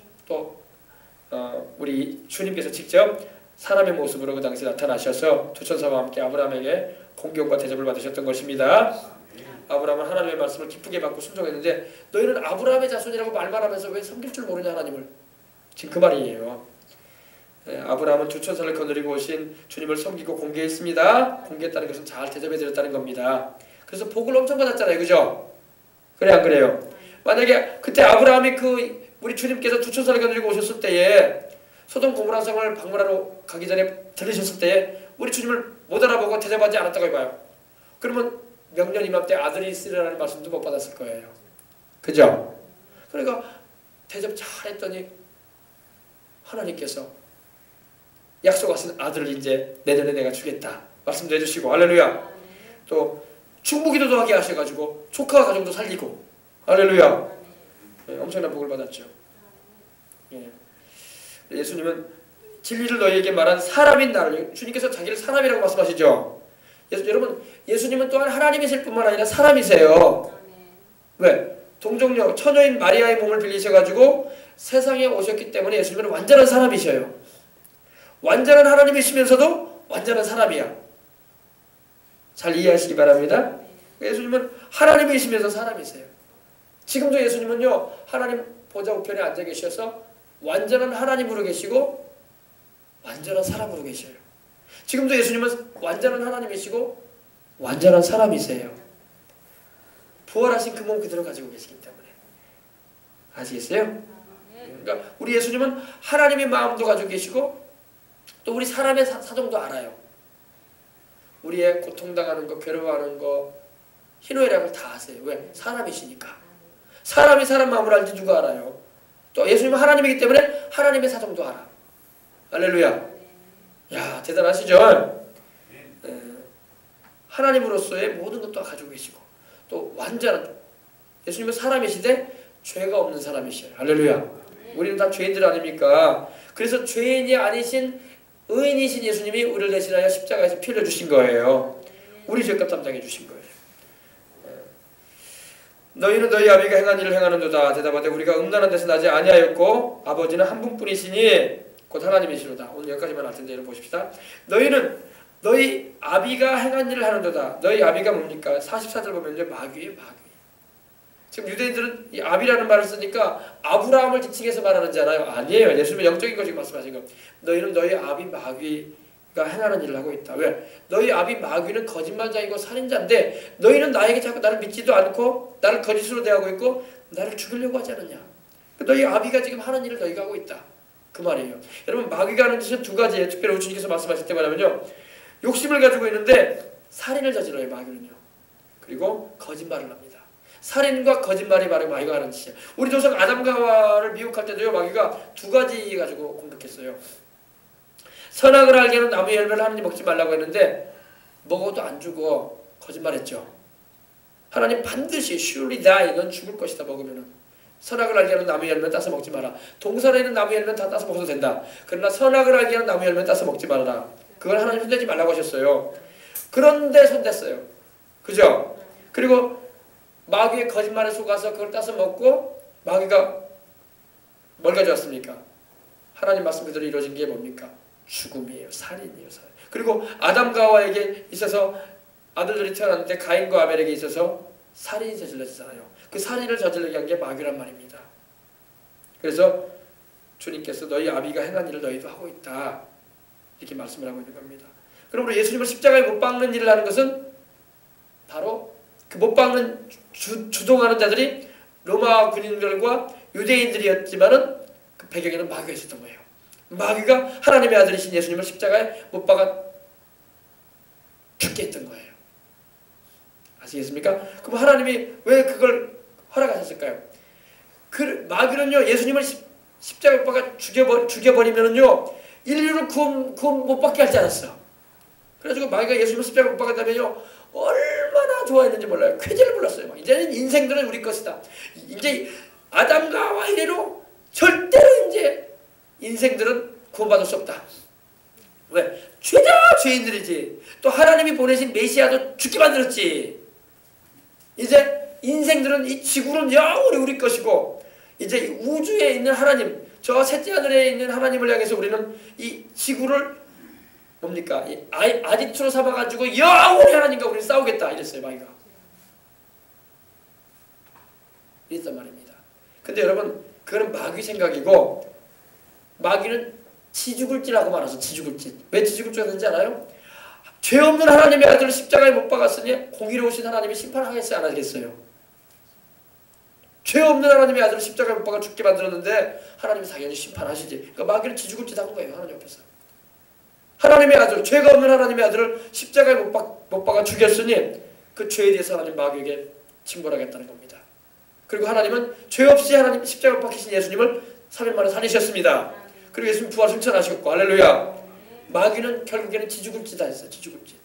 우리 주님께서 직접 사람의 모습으로 그 당시 나타나셔서 두 천사와 함께 아브라함에게 공경과 대접을 받으셨던 것입니다. 아브라함은 하나님의 말씀을 기쁘게 받고 순종했는데 너희는 아브라함의 자손이라고 말만 하면서 왜 섬길 줄 모르냐 하나님을. 지금 그 말이에요. 아브라함은 두 천사를 거느리고 오신 주님을 섬기고 공개했습니다. 공개했다는 것은 잘 대접해드렸다는 겁니다. 그래서 복을 엄청 받았잖아요. 그죠? 그래 안 그래요? 만약에 그때 아브라함이 우리 주님께서 두 천사를 거느리고 오셨을 때에 소돔 고모라 성을 방문하러 가기 전에 들으셨을 때에 우리 주님을 못 알아보고 대접하지 않았다고 해봐요. 그러면 명년 이맘때 아들이 있으리라는 말씀도 못 받았을 거예요. 그죠? 그러니까 대접 잘했더니 하나님께서 약속하신 아들을 이제 내년에 내가 주겠다 말씀도 해주시고 할렐루야. 또 충부기도도 하게 하셔가지고 조카 가정도 살리고 할렐루야. 엄청난 복을 받았죠. 예수님은 진리를 너희에게 말한 사람인 나를, 주님께서 자기를 사람이라고 말씀하시죠. 여러분 예수님은 또한 하나님이실 뿐만 아니라 사람이세요. 왜? 동정녀 처녀인 마리아의 몸을 빌리셔가지고 세상에 오셨기 때문에 예수님은 완전한 사람이셔요. 완전한 하나님이시면서도 완전한 사람이야. 잘 이해하시기 바랍니다. 예수님은 하나님이시면서 사람이세요. 지금도 예수님은요 하나님 보좌 우편에 앉아 계셔서 완전한 하나님으로 계시고 완전한 사람으로 계셔요. 지금도 예수님은 완전한 하나님이시고 완전한 사람이세요. 부활하신 그 몸 그대로 가지고 계시기 때문에. 아시겠어요? 그러니까 우리 예수님은 하나님의 마음도 가지고 계시고 또 우리 사람의 사정도 알아요. 우리의 고통당하는 거, 괴로워하는 거, 희노애락을 다 아세요. 왜? 사람이시니까. 사람이 사람 마음을 알지 누가 알아요. 또 예수님은 하나님이기 때문에 하나님의 사정도 알아. 할렐루야. 야, 대단하시죠? 하나님으로서의 모든 것도 가지고 계시고 또 완전한 예수님은 사람이시되 죄가 없는 사람이셔요. 할렐루야. 우리는 다 죄인들 아닙니까? 그래서 죄인이 아니신 의인이신 예수님이 우리를 대신하여 십자가에서 피 흘려주신 거예요. 우리 죄값 담당해 주신 거예요. 너희는 너희 아비가 행한 일을 행하는도다. 대답하되 우리가 음란한 데서 나지 아니하였고 아버지는 한 분뿐이시니 곧 하나님이시로다. 오늘 여기까지만 할 텐데 여러분 보십시다. 너희는 너희 아비가 행한 일을 하는도다. 너희 아비가 뭡니까? 44절 보면요 마귀예요. 마귀. 지금 유대인들은 이 아비라는 말을 쓰니까 아브라함을 지칭해서 말하는 줄 알아요? 아니에요. 예수님의 영적인 거 지금 말씀하신 거. 너희는 너희 아비 마귀가 행하는 일을 하고 있다. 왜? 너희 아비 마귀는 거짓말자이고 살인자인데 너희는 나에게 자꾸 나를 믿지도 않고 나를 거짓으로 대하고 있고 나를 죽이려고 하지 않느냐. 너희 아비가 지금 하는 일을 너희가 하고 있다. 그 말이에요. 여러분 마귀가 하는 짓은 두 가지예요. 특별히 주님께서 말씀하실 때 말하면요. 욕심을 가지고 있는데 살인을 저질러요. 마귀는요. 그리고 거짓말을 합니다. 살인과 거짓말이 바로 마귀가 하는 짓이에요. 우리 조상 아담과 하와를 미혹할 때도요 마귀가 두 가지 가지고 공격했어요. 선악을 알게 하는 나무의 열매를 하나님 먹지 말라고 했는데 먹어도 안 죽어. 거짓말했죠. 하나님 반드시 surely die 넌 죽을 것이다 먹으면은. 선악을 알게 하는 나무의 열매는 따서 먹지 마라. 동산에 있는 나무의 열매는 다 따서 먹어도 된다. 그러나 선악을 알게 하는 나무의 열매는 따서 먹지 말아라. 그걸 하나님 손대지 말라고 하셨어요. 그런데 손댔어요. 그죠? 그리고 마귀의 거짓말에 속아서 그걸 따서 먹고 마귀가 뭘 가져왔습니까? 하나님 말씀 그대로 이루어진 게 뭡니까? 죽음이에요. 살인이에요. 살인. 그리고 아담과 하와에게 있어서 아들들이 태어났는데 가인과 아벨에게 있어서 살인이 저질러지잖아요. 그 살인을 저질러게 한 게 마귀란 말입니다. 그래서 주님께서 너희 아비가 행한 일을 너희도 하고 있다. 이렇게 말씀을 하고 있는 겁니다. 그러므로 예수님을 십자가에 못 박는 일을 하는 것은 바로 그 못 박는 주동하는 자들이 로마 군인들과 유대인들이었지만은 그 배경에는 마귀가 있었던 거예요. 마귀가 하나님의 아들이신 예수님을 십자가에 못 박아 죽게 했던 거예요. 아시겠습니까? 그럼 하나님이 왜 그걸 허락하셨을까요? 그 마귀는요, 예수님을 십자가에 못 박아 죽여버리면은요, 인류를 구원 못 받게 하지 않았어. 그래가지고 마귀가 예수님을 십자가에 못 박았다면요, 얼마나 좋아했는지 몰라요. 쾌재를 불렀어요. 이제는 인생들은 우리 것이다. 이제 아담과 하와 이래로 절대로 이제 인생들은 구원받을 수 없다. 왜? 죄다 죄인들이지. 또 하나님이 보내신 메시아도 죽게 만들었지. 이제 인생들은 이 지구는 영원히 우리 것이고, 이제 우주에 있는 하나님, 저 셋째 하늘에 있는 하나님을 향해서 우리는 이 지구를 뭡니까? 아지트로 삼아가지고 영원히 하나님과 우리는 싸우겠다 이랬어요. 마귀가 이랬단 말입니다. 근데 여러분, 그거는 마귀 생각이고, 마귀는 지죽을지라고 말해서 지죽을지. 왜 지죽을지 하는지 알아요? 죄 없는 하나님의 아들을 십자가에 못 박았으니 공의로우신 하나님이 심판하겠어요, 안 하겠어요? 죄 없는 하나님의 아들을 십자가에 못 박아 죽게 만들었는데 하나님이 당연히 심판하시지. 그러니까 마귀는 지죽을지 한 거예요, 하나님 앞에서. 하나님의 아들, 죄가 없는 하나님의 아들을 십자가에 못 박아 죽였으니 그 죄에 대해서 하나님 마귀에게 징벌하겠다는 겁니다. 그리고 하나님은 죄 없이 하나님 십자가에 못 박히신 예수님을 3일 만에 살리셨습니다. 그리고 예수님 부활 승천하셨고, 할렐루야. 마귀는 결국에는 지죽을지다 했어요. 지죽을지.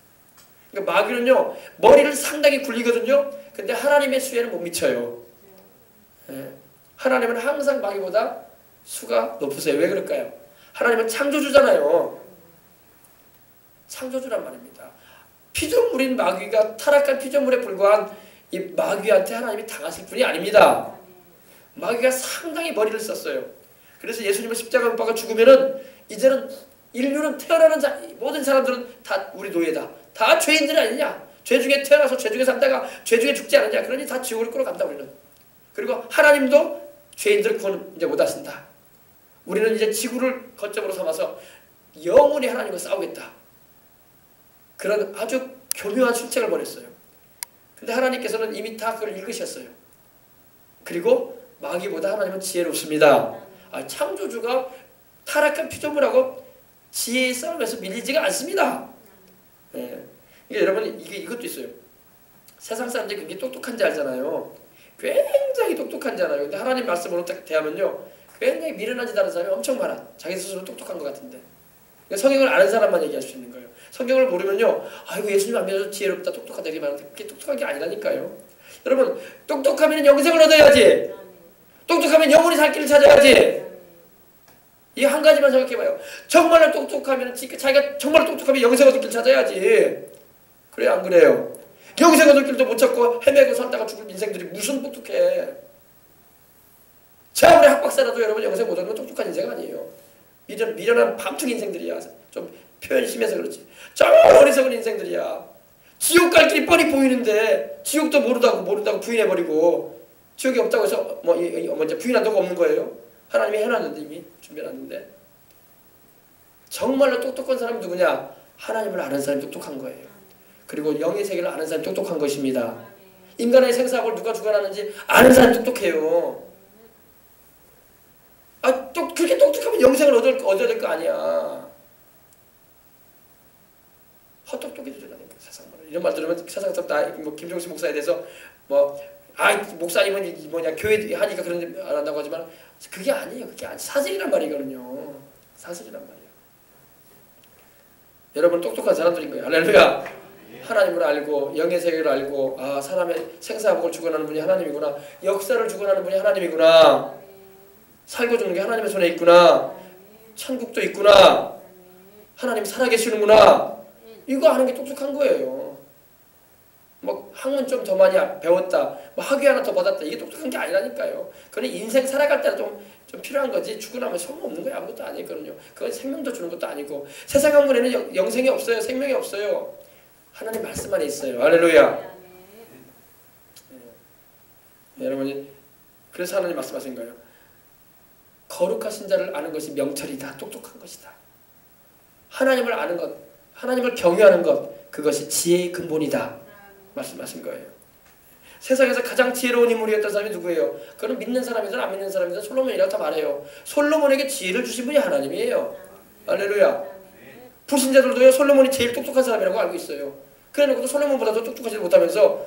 그러니까 마귀는요, 머리를 상당히 굴리거든요. 근데 하나님의 수에는 못 미쳐요. 예. 하나님은 항상 마귀보다 수가 높으세요. 왜 그럴까요? 하나님은 창조주잖아요. 창조주란 말입니다. 피조물인 마귀가 타락한 피조물에 불과한 이 마귀한테 하나님이 당하실 분이 아닙니다. 마귀가 상당히 머리를 썼어요. 그래서 예수님을 십자가에 못 박아 죽으면은 이제는 인류는 태어나는 모든 사람들은 다 우리 노예다. 다 죄인들 아니냐? 죄 중에 태어나서 죄 중에 살다가 죄 중에 죽지 않느냐? 그러니 다 지옥으로 끌어간다 우리는. 그리고 하나님도 죄인들을 구원 이제 못 하신다. 우리는 이제 지구를 거점으로 삼아서 영원히 하나님과 싸우겠다. 그런 아주 교묘한 술책을 벌였어요. 근데 하나님께서는 이미 다 그걸 읽으셨어요. 그리고 마귀보다 하나님은 지혜롭습니다. 창조주가 타락한 피조물하고 지혜의 싸움에서 밀리지가 않습니다. 예. 여러분, 이것도 있어요. 세상 사람들이 굉장히 똑똑한지 알잖아요. 굉장히 똑똑한지 알아요. 근데 하나님 말씀으로 딱 대하면요, 굉장히 미련한 짓 하는 사람이 엄청 많아. 자기 스스로 똑똑한 것 같은데. 성경을 아는 사람만 얘기할 수 있는 거예요. 성경을 모르면요, 아이고 예수님 안 믿어서 지혜롭다 똑똑하다 이렇게 말하는데 그게 똑똑한 게 아니라니까요. 여러분, 똑똑하면 영생을 얻어야지. 똑똑하면 영원히 살 길을 찾아야지. 이 한 가지만 생각해봐요. 정말로 똑똑하면 자기가 정말 똑똑하면 영생 얻을 길 찾아야지. 그래 안 그래요? 영생 얻을 길도 못 찾고 헤매고 살다가 죽을 인생들이 무슨 똑똑해. 자, 우리 학박사라도 여러분 영생 못 얻으면 똑똑한 인생 아니에요. 미련한 밤중 인생들이야. 좀 표현이 심해서 그렇지. 정말 어리석은 인생들이야. 지옥 갈 길이 뻔히 보이는데 지옥도 모른다고 부인해버리고, 지옥이 없다고 해서 이제 부인한다고 없는 거예요. 하나님이 해놨는데, 이미 준비해놨는데. 정말로 똑똑한 사람이 누구냐? 하나님을 아는 사람이 똑똑한 거예요. 그리고 영의 세계를 아는 사람이 똑똑한 것입니다. 인간의 생사학을 누가 주관하는지 아는 사람이 똑똑해요. 그렇게 똑똑하면 영생을 얻어야 될 거 아니야. 헛똑똑이들이라니까, 세상으로. 이런 말 들으면 세상에서 김종신 목사에 대해서 목사님은 교회 하니까 그런 일 안 한다고 하지만 그게 아니에요. 그게 사실이란 말이거든요. 사실이란 말이에요. 여러분 똑똑한 사람들인 거예요. 할렐루야. 하나님을 알고 영의 세계를 알고, 사람의 생사복을 주관하는 분이 하나님이구나. 역사를 주관하는 분이 하나님이구나. 살고 죽는 게 하나님의 손에 있구나. 천국도 있구나. 하나님 살아계시는구나. 이거 아는 게 똑똑한 거예요. 학문 좀 더 많이 배웠다, 학위 하나 더 받았다, 이게 똑똑한 게 아니라니까요. 그건 인생 살아갈 때는 좀 필요한 거지. 죽고 나면 소용없는 거야. 아무것도 아니거든요. 그건 생명도 주는 것도 아니고, 세상 학문에는 영생이 없어요. 생명이 없어요. 하나님 말씀 안에 있어요. 할렐루야. 여러분이 그래서 하나님 말씀하신 거예요. 거룩하신 자를 아는 것이 명철이다. 똑똑한 것이다. 하나님을 아는 것, 하나님을 경외하는 것, 그것이 지혜의 근본이다. 말씀하신 거예요. 세상에서 가장 지혜로운 인물이었던 사람이 누구예요? 그는 믿는 사람이든 안 믿는 사람이든 솔로몬이라고 다 말해요. 솔로몬에게 지혜를 주신 분이 하나님이에요. 할렐루야. 불신자들도요, 솔로몬이 제일 똑똑한 사람이라고 알고 있어요. 그래놓고도 솔로몬보다도 똑똑하지 못하면서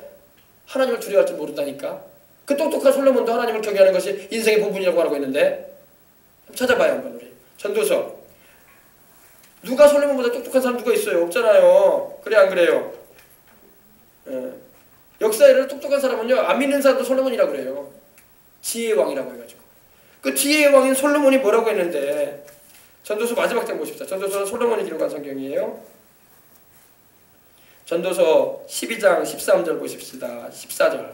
하나님을 두려워할 줄 모른다니까. 그 똑똑한 솔로몬도 하나님을 경외하는 것이 인생의 본분이라고 하고 있는데, 한번 찾아봐요 한번 우리. 전도서. 누가 솔로몬보다 똑똑한 사람 누가 있어요? 없잖아요. 그래 안 그래요? 예. 역사에는 똑똑한 사람은요, 안 믿는 사람도 솔로몬이라고 그래요. 지혜의 왕이라고 해가지고. 그 지혜의 왕인 솔로몬이 뭐라고 했는데, 전도서 마지막 장 보십시다. 전도서는 솔로몬이 기록한 성경이에요. 전도서 12장 13절 보십시다. 14절.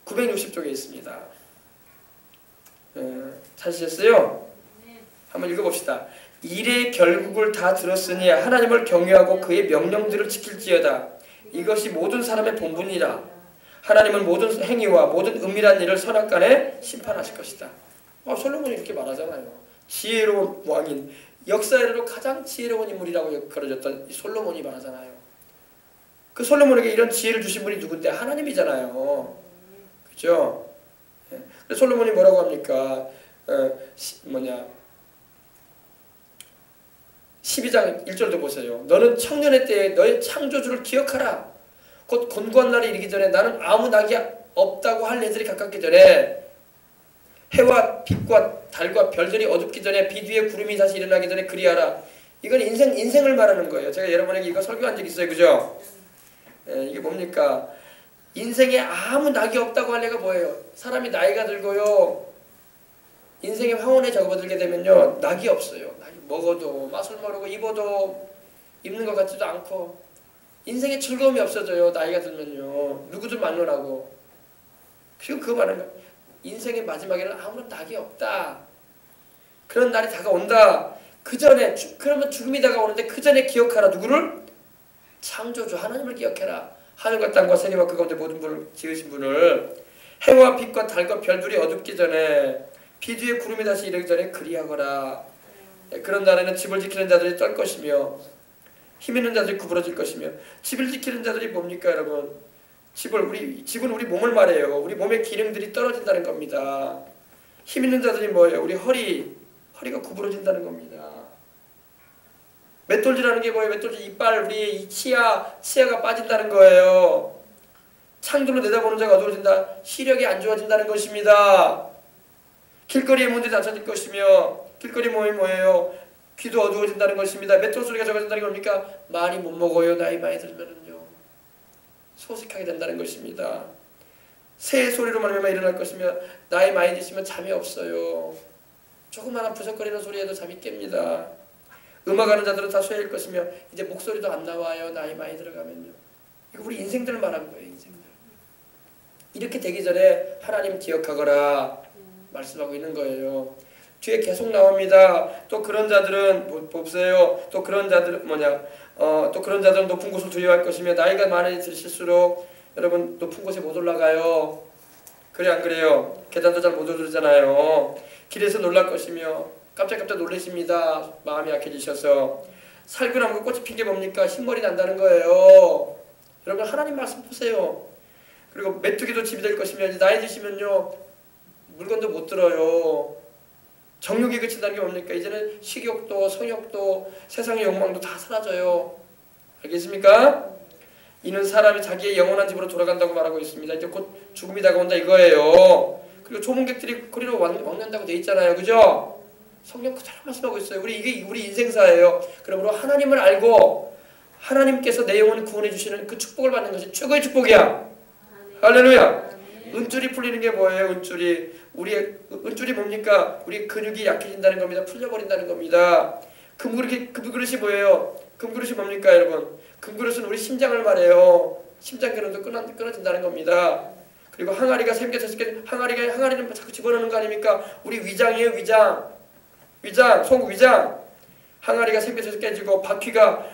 960쪽에 있습니다. 찾으셨어요? 한번 읽어봅시다. 일의 결국을 다 들었으니 하나님을 경외하고 그의 명령들을 지킬지어다. 이것이 모든 사람의 본분이라. 하나님은 모든 행위와 모든 은밀한 일을 선악간에 심판하실 것이다. 솔로몬이 이렇게 말하잖아요. 지혜로운 왕인, 역사에도 가장 지혜로운 인물이라고 그려졌던 솔로몬이 말하잖아요. 그 솔로몬에게 이런 지혜를 주신 분이 누군데? 하나님이잖아요. 그죠? 솔로몬이 뭐라고 합니까? 12장 1절도 보세요. 너는 청년의 때에 너의 창조주를 기억하라. 곧 곤고한 날이 이르기 전에 나는 아무 낙이 없다고 할 애들이 가깝기 전에, 해와 빛과 달과 별들이 어둡기 전에, 빛 위에 구름이 다시 일어나기 전에 그리하라. 이건 인생을 말하는 거예요. 제가 여러분에게 이거 설교한 적 있어요. 그죠? 이게 뭡니까? 인생에 아무 낙이 없다고 할 애가 뭐예요? 사람이 나이가 들고요, 인생의 황혼에 접어들게 되면요, 낙이 없어요. 낙이 먹어도 맛을 모르고 입어도 입는 것 같지도 않고 인생에 즐거움이 없어져요. 나이가 들면요. 누구든 만나라고. 지금 그거 말하는 거예요. 인생의 마지막에는 아무런 낙이 없다. 그런 날이 다가온다. 그 전에, 그러면 죽음이 다가오는데 그 전에 기억하라. 누구를? 창조주 하나님을 기억해라. 하늘과 땅과 세계와 그 가운데 모든 분을 지으신 분을. 해와 빛과 달과 별들이 어둡기 전에, 빛 위에 구름이 다시 이르기 전에 그리하거라. 그런 날에는 집을 지키는 자들이 떨 것이며 힘 있는 자들이 구부러질 것이며. 집을 지키는 자들이 뭡니까 여러분? 집은 우리 몸을 말해요. 우리 몸의 기능들이 떨어진다는 겁니다. 힘 있는 자들이 뭐예요? 우리 허리가 구부러진다는 겁니다. 맷돌질하는 게 뭐예요? 맷돌질 이빨, 우리의 이 치아가 빠진다는 거예요. 창들로 내다보는 자가 어두워진다. 시력이 안 좋아진다는 것입니다. 길거리의 문들이 닫혀질 것이며, 길거리 모임이 뭐예요? 귀도 어두워진다는 것입니다. 맷돌 소리가 적어진다는 겁니까? 많이 못 먹어요. 나이 많이 들면은요. 소식하게 된다는 것입니다. 새의 소리로 말미암아 일어날 것이며, 나이 많이 드시면 잠이 없어요. 조그마한 부석거리는 소리에도 잠이 깹니다. 음악하는 자들은 다 쇠일 것이며, 이제 목소리도 안 나와요. 나이 많이 들어가면요. 이거 우리 인생들을 말한 거예요. 인생들. 이렇게 되기 전에 하나님 기억하거라 말씀하고 있는 거예요. 뒤에 계속 나옵니다. 또 그런 자들은 보세요. 또 그런 자들은 또 그런 자들은 높은 곳을 두려워할 것이며, 나이가 많이 드실수록 여러분 높은 곳에 못 올라가요. 그래 안 그래요? 계단도 잘 못 오르잖아요. 길에서 놀랄 것이며, 깜짝깜짝 놀라십니다. 마음이 약해지셔서. 살구나무가 꽃이 핀 게 뭡니까? 흰머리 난다는 거예요. 여러분 하나님 말씀 보세요. 그리고 메뚜기도 집이 될 것이며, 나이 드시면요 물건도 못 들어요. 정욕이 그친다는 게 뭡니까? 이제는 식욕도 성욕도 세상의 욕망도 다 사라져요. 알겠습니까? 이는 사람이 자기의 영원한 집으로 돌아간다고 말하고 있습니다. 이제 곧 죽음이 다가온다 이거예요. 그리고 조문객들이 거리로 왕년다고 돼 있잖아요. 그죠? 성경 그대로 말씀하고 있어요. 이게 우리 인생사예요. 그러므로 하나님을 알고 하나님께서 내 영혼을 구원해 주시는 그 축복을 받는 것이 최고의 축복이야. 할렐루야. 은줄이 풀리는 게 뭐예요? 은줄이 뭡니까? 우리 근육이 약해진다는 겁니다. 풀려버린다는 겁니다. 금그릇이 뭐예요? 금그릇이 뭡니까 여러분? 금그릇은 우리 심장을 말해요. 심장 기능도 끊어진다는 겁니다. 그리고 항아리가 생겨서 항아리는 자꾸 집어넣는 거 아닙니까? 우리 위장이에요. 위장, 속 위장. 항아리가 생겨서 깨지고, 바퀴가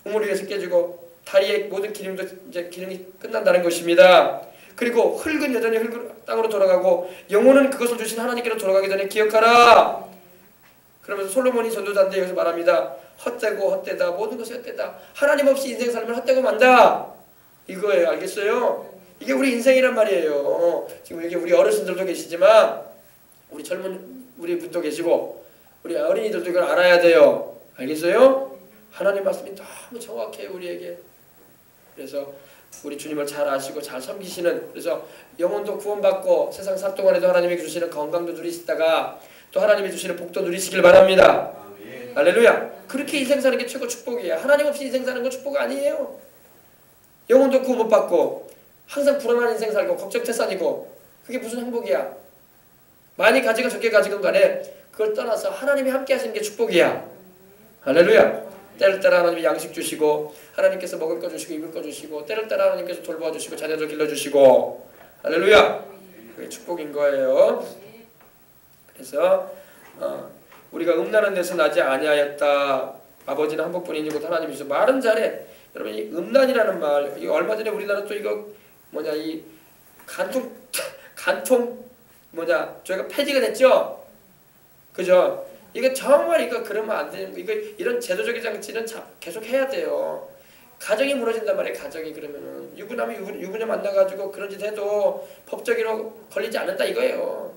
우물 위에서 깨지고, 다리의 모든 기능도 이제 기능이 끝난다는 것입니다. 그리고 흙은 여전히 땅으로 돌아가고, 영혼은 그것을 주신 하나님께로 돌아가기 전에 기억하라. 그러면서 솔로몬이 전도자인데 여기서 말합니다. 헛되다. 모든 것이 헛되다. 하나님 없이 인생 살면 헛되고 만다. 이거예요. 알겠어요? 이게 우리 인생이란 말이에요. 지금 여기 우리 어르신들도 계시지만, 우리 분도 계시고, 우리 어린이들도 이걸 알아야 돼요. 알겠어요? 하나님 말씀이 너무 정확해요. 우리에게. 그래서 우리 주님을 잘 아시고 잘 섬기시는, 그래서 영혼도 구원받고 세상 살 동안에도 하나님이 주시는 건강도 누리시다가 또 하나님이 주시는 복도 누리시길 바랍니다. 아멘. 할렐루야. 그렇게 인생 사는 게 최고 축복이에요. 하나님 없이 인생 사는 건 축복 아니에요. 영혼도 구원 못 받고 항상 불안한 인생 살고 걱정태산이고 그게 무슨 행복이야. 많이 가지고 적게 가지건 간에 그걸 떠나서 하나님이 함께 하시는 게 축복이야. 할렐루야. 때를 따라 하나님이 양식 주시고 하나님께서 먹을 거 주시고 입을 거 주시고 때를 따라 하나님께서 돌봐주시고 자녀들 길러주시고 할렐루야. 그게 축복인 거예요. 그래서 우리가 음란한 데서 나지 아니하였다. 아버지는 한 분뿐이니 곧 하나님이시죠. 말은 잘해. 여러분 이 음란이라는 말, 이거 얼마 전에 우리나라 또 이거 이 간통 저희가 폐지가 됐죠. 그죠? 이거 정말 이거 그러면 안 되는 거. 이거 이런 제도적인 장치는 계속 해야 돼요. 가정이 무너진단 말이에요. 가정이 그러면은 유부남이 유부녀 만나가지고 그런 짓 해도 법적으로 걸리지 않는다 이거예요.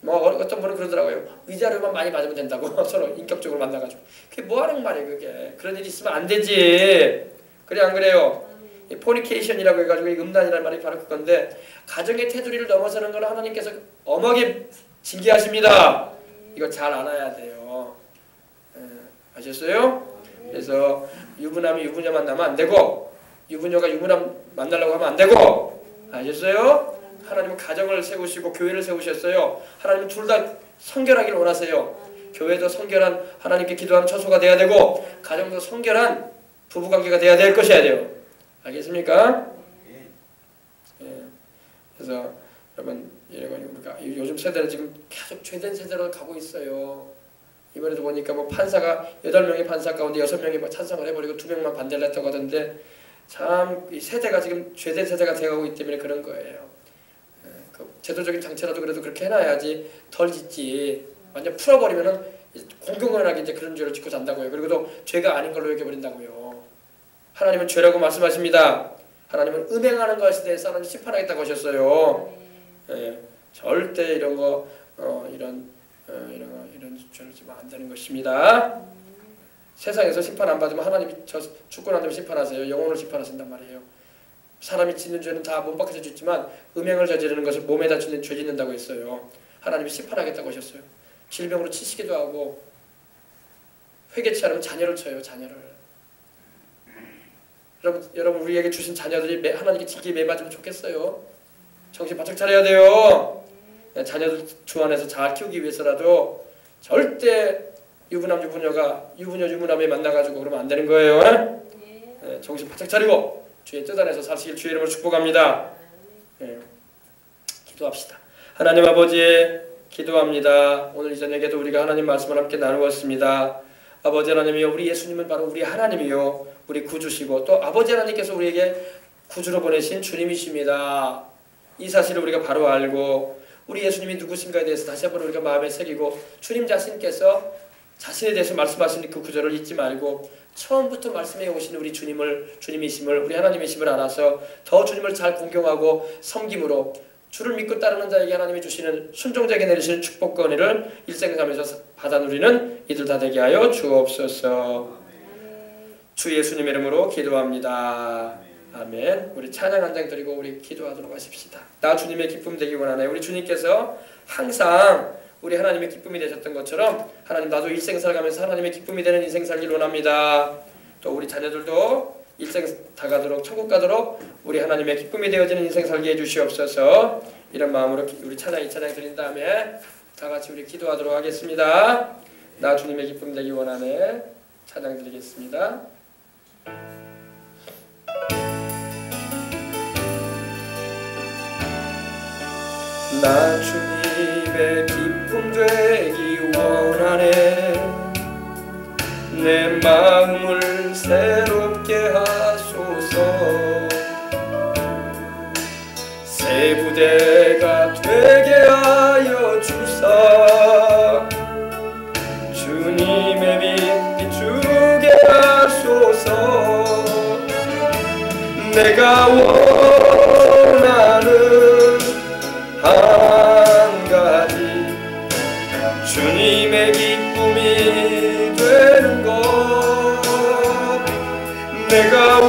어떤 분은 그러더라고요. 위자료만 많이 받으면 된다고. 서로 인격적으로 만나가지고. 그게 뭐하는 말이에요. 그게 그런 일이 있으면 안 되지. 그래 안 그래요? 포니케이션이라고 해가지고 음란이라는 말이 바로 그건데 가정의 테두리를 넘어서는 걸 하나님께서 엄하게 징계하십니다. 이거 잘 알아야 돼요. 아셨어요? 그래서 유부남이 유부녀 만나면 안 되고 유부녀가 유부남 만나려고 하면 안 되고 아셨어요? 하나님은 가정을 세우시고 교회를 세우셨어요. 하나님은 둘 다 성결하기를 원하세요. 교회도 성결한 하나님께 기도하는 처소가 돼야 되고 가정도 성결한 부부관계가 돼야 될 것이어야 돼요. 알겠습니까? 그래서 여러분 우리가 요즘 세대는 지금 계속 죄된 세대로 가고 있어요. 이번에도 보니까 판사가 8명의 판사 가운데 6명이 찬성을 해버리고 2명만 반대를 했다고 하던데 참 이 세대가 지금 죄된 세대가 되어가고 있기 때문에 그런 거예요. 제도적인 장치라도 그래도 그렇게 해놔야지 덜 짓지. 완전 풀어버리면은 공공연하게 이제 그런 죄를 짓고 산다고요. 그리고 또 죄가 아닌 걸로 여겨버린다고요. 하나님은 죄라고 말씀하십니다. 하나님은 음행하는 것에 대해서 하나님 심판하겠다고 하셨어요. 절대 이런 죄를 지면 안 되는 것입니다. 세상에서 심판 안 받으면 하나님이 죽고 난 다음에 심판하세요. 영혼을 심판하신단 말이에요. 사람이 짓는 죄는 다 몸 밖에서 짓지만 음행을 저지르는 것을 몸에다 죄 짓는다고 했어요. 하나님이 심판하겠다고 하셨어요. 질병으로 치시기도 하고 회개치 않으면 자녀를 쳐요. 자녀를. 여러분 우리에게 주신 자녀들이 하나님께 징계에 매맞으면 좋겠어요. 정신 바짝 차려야 돼요. 자녀들 주 안에서 잘 키우기 위해서라도 절대 유부남 유부녀가 유부남에 만나가지고 그러면 안 되는 거예요. 정신 바짝 차리고 주의 뜻 안에서 사실 주의 이름으로 축복합니다. 기도합시다. 하나님 아버지 기도합니다. 오늘 이 저녁에도 우리가 하나님 말씀을 함께 나누었습니다. 아버지 하나님이여 우리 예수님은 바로 우리 하나님이요 우리 구주시고 또 아버지 하나님께서 우리에게 구주로 보내신 주님이십니다. 이 사실을 우리가 바로 알고 우리 예수님이 누구신가에 대해서 다시 한번 우리가 마음에 새기고 주님 자신께서 자신에 대해서 말씀하신 그 구절을 잊지 말고 처음부터 말씀해 오신 우리 주님이심을 우리 하나님이심을 알아서 더 주님을 잘 공경하고 섬김으로 주를 믿고 따르는 자에게 하나님이 주시는 순종자에게 내리시는 축복과 은혜를 일생 살면서 받아 누리는 이들 다 되게 하여 주옵소서. 주 예수님의 이름으로 기도합니다. 아멘. 우리 찬양 한 장 드리고 우리 기도하도록 하십시다. 나 주님의 기쁨 되기 원하네. 우리 주님께서 항상 우리 하나님의 기쁨이 되셨던 것처럼 하나님 나도 일생 살아가면서 하나님의 기쁨이 되는 인생 살길 원합니다. 또 우리 자녀들도 일생 다 가도록 천국 가도록 우리 하나님의 기쁨이 되어지는 인생 살게 해주시옵소서. 이런 마음으로 우리 찬양 이 찬양 드린 다음에 다 같이 우리 기도하도록 하겠습니다. 나 주님의 기쁨 되기 원하네. 찬양 드리겠습니다. 나 주님의 기쁨 되기 원하네. 내 마음을 새롭게 하소서. 새 부대가 되게 하여 주사. 주님의 빛 비추게 하소서. 내가 원하는 한 가지 주님의 기쁨이 되는 것. 내가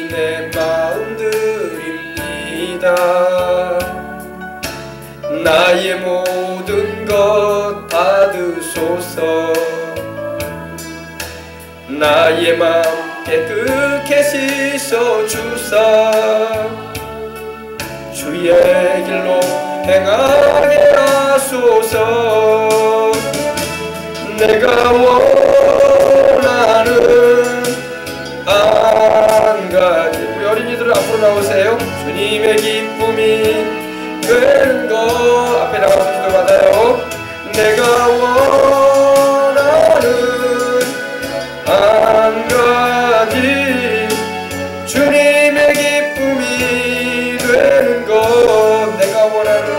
내 마음 드립니다. 나의 모든 것 받으소서. 나의 맘 깨끗게 씻어주사 주의 길로 행하게 하소서. 내가 원하는 한 가지. 우리 어린이들 앞으로 나오세요. 주님의 기쁨이 되는 것. 앞에 나가서 기도받아요. 내가 원하는 한 가지. 주님의 기쁨이 되는 것. 내가 원하는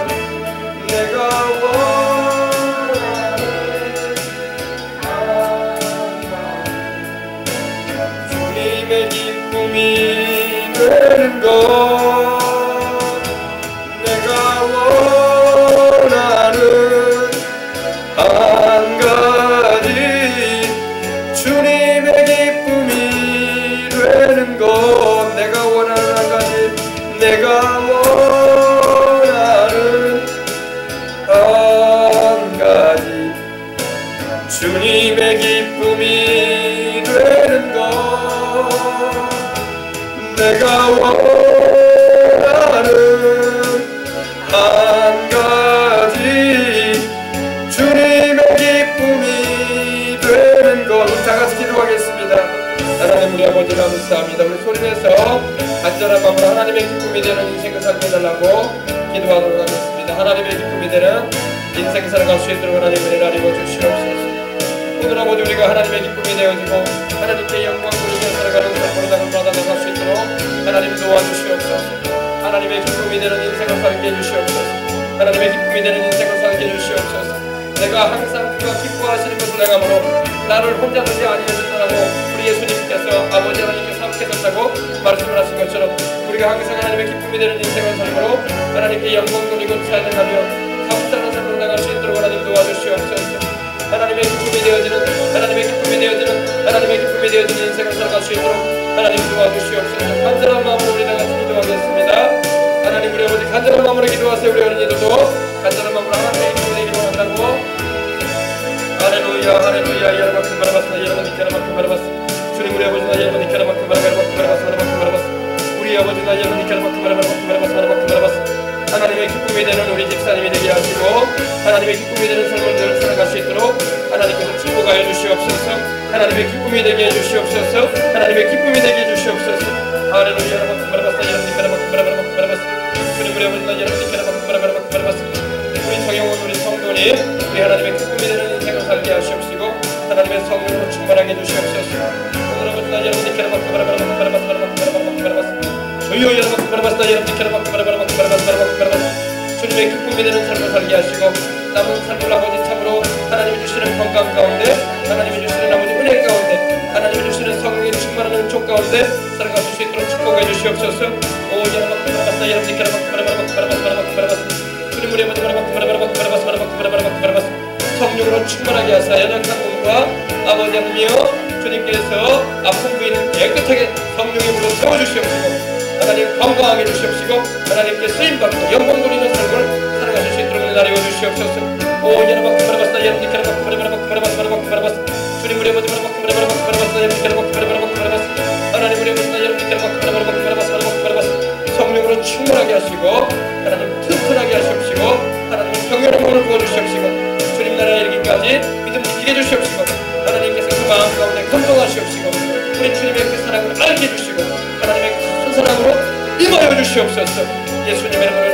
주님의 기쁨이 되는 것. 내가 원하는 한 가지. 주님의 기쁨이 되는 것. 내가 원하는 한 가지. 내가 원하는 한 가지. 주님의 기쁨이 되는 것. 내가 원하는 한 가지. 주님의 기쁨이 되는 것. 우리 다같이 기도하겠습니다. 하나님 우리 아버지 감사합니다. 우리 소리내서 간절한 마음으로 하나님의 기쁨이 되는 인생을 살게 해달라고 기도하도록 하겠습니다. 하나님의 기쁨이 되는 인생 살아갈 수 있도록 하나님 은혜를 입어 주시옵소서. 오늘 아버지 우리가 하나님의 기쁨이 되어지고 하나님께 영광 돌리며 살아가는 삶으로 나아갈 수 있도록 하나님 도와주시옵소서. 하나님의 기쁨이 되는 인생을 살게 해주시옵소서. 하나님의 기쁨이 되는 인생을 살게 해주시옵소서. 내가 항상 그가 기뻐하시는 것을 내가므로 나를 혼자 두지 아니하셨다고 우리 예수님께서 아버지 하나님께서 함께 하셨다고 말씀을 하신 것처럼 우리가 항상 하나님의 기쁨이 되는 인생을 살므로 하나님께 영광 돌리고 찬양하며 감사하는 삶으로 나갈 수 있도록 하나님 도와주시옵소서. 하나님의 기쁨이 되어지는 하나님의 기쁨이 되어지는 인생을 살아갈 수 있도록 하나님 도와주시옵소서. 간절한 마음으로 우리 다같이 기도하겠습니다. 하나님 우리 아버지 간절한 마음으로 기도하세요. 우리 어린이들도 간절한 마음으로 하나님의 기쁨에 기도한다고. 할렐루야 할렐루야. 여러분께 바라봤으나 여러분께 바라봤으나 주님 우리 아버지 나 여러분께 바라봤으나 우리 아버지 나 여러분께 바라봤으나 하나님의 기쁨이 되는 우리 집사님이 되게 하시고 하나님의 기쁨이 되는 삶을 늘 살아갈 수 있도록 하나님께서 축복하여 주시옵소서. 하나님의 기쁨이 되게 해주시옵소서. 하나님의 기쁨이 되게 해주시옵소서. 할렐루야. 여러분께 바라봤으나 주님 우리 아버지 나 여러분께 바라봤으나 우리 정영원 우리 성도님 우리 하나님의 기쁨이 되는 인생을 살게 하시옵시고 하나님의 성령으로 충만하게 해주시옵소서. 오늘 아버지 나 여러분께 주여 여러분께 바라봤으나 여러분께 주님의 기쁨이 되는 삶을 살게 하시고 남은 삶을 아버지 참으로 하나님이 주시는 건강 가운데 하나님이 주시는 아버지 은혜 가운데 하나님이 주시는 성령의 충만한 은총 가운데 살아갈 수 있도록 축복해 주시옵소서. 오 여러분께 바라봤으나 여러분께 주님 우리 아버지 바라봤으나 성령으로 충만하게 하사 연약한 몸과 아버지 하나님이여 주님께서 아픈 부위는 깨끗하게 성령의 물로 채워주시옵시고 하나님 건강하게 해주시옵시고 하나님께 쓰임받고 영광 돌리는 삶을 살아가실 수 있도록 은혜를 주시옵소서. 오 여러분께 바라봤으나 여러분께 주님 우리 아버지 바라봤으나 여러분께 하나님 우리 아버지 여러분께 성령으로 충만하게 하시고 하나님 튼튼하게 하시옵시고 하나님 평연한 몸을 부어주시옵시고 주님 나라에 이르기까지 믿음 지키게 해주시옵시고 하나님께서 그 마음 가운데 감동하시옵시고 우리 주님의 그 사랑을 알게 해주시고 하나님의 큰 사랑으로 임하여 주시옵소서. 예수님의 이름으로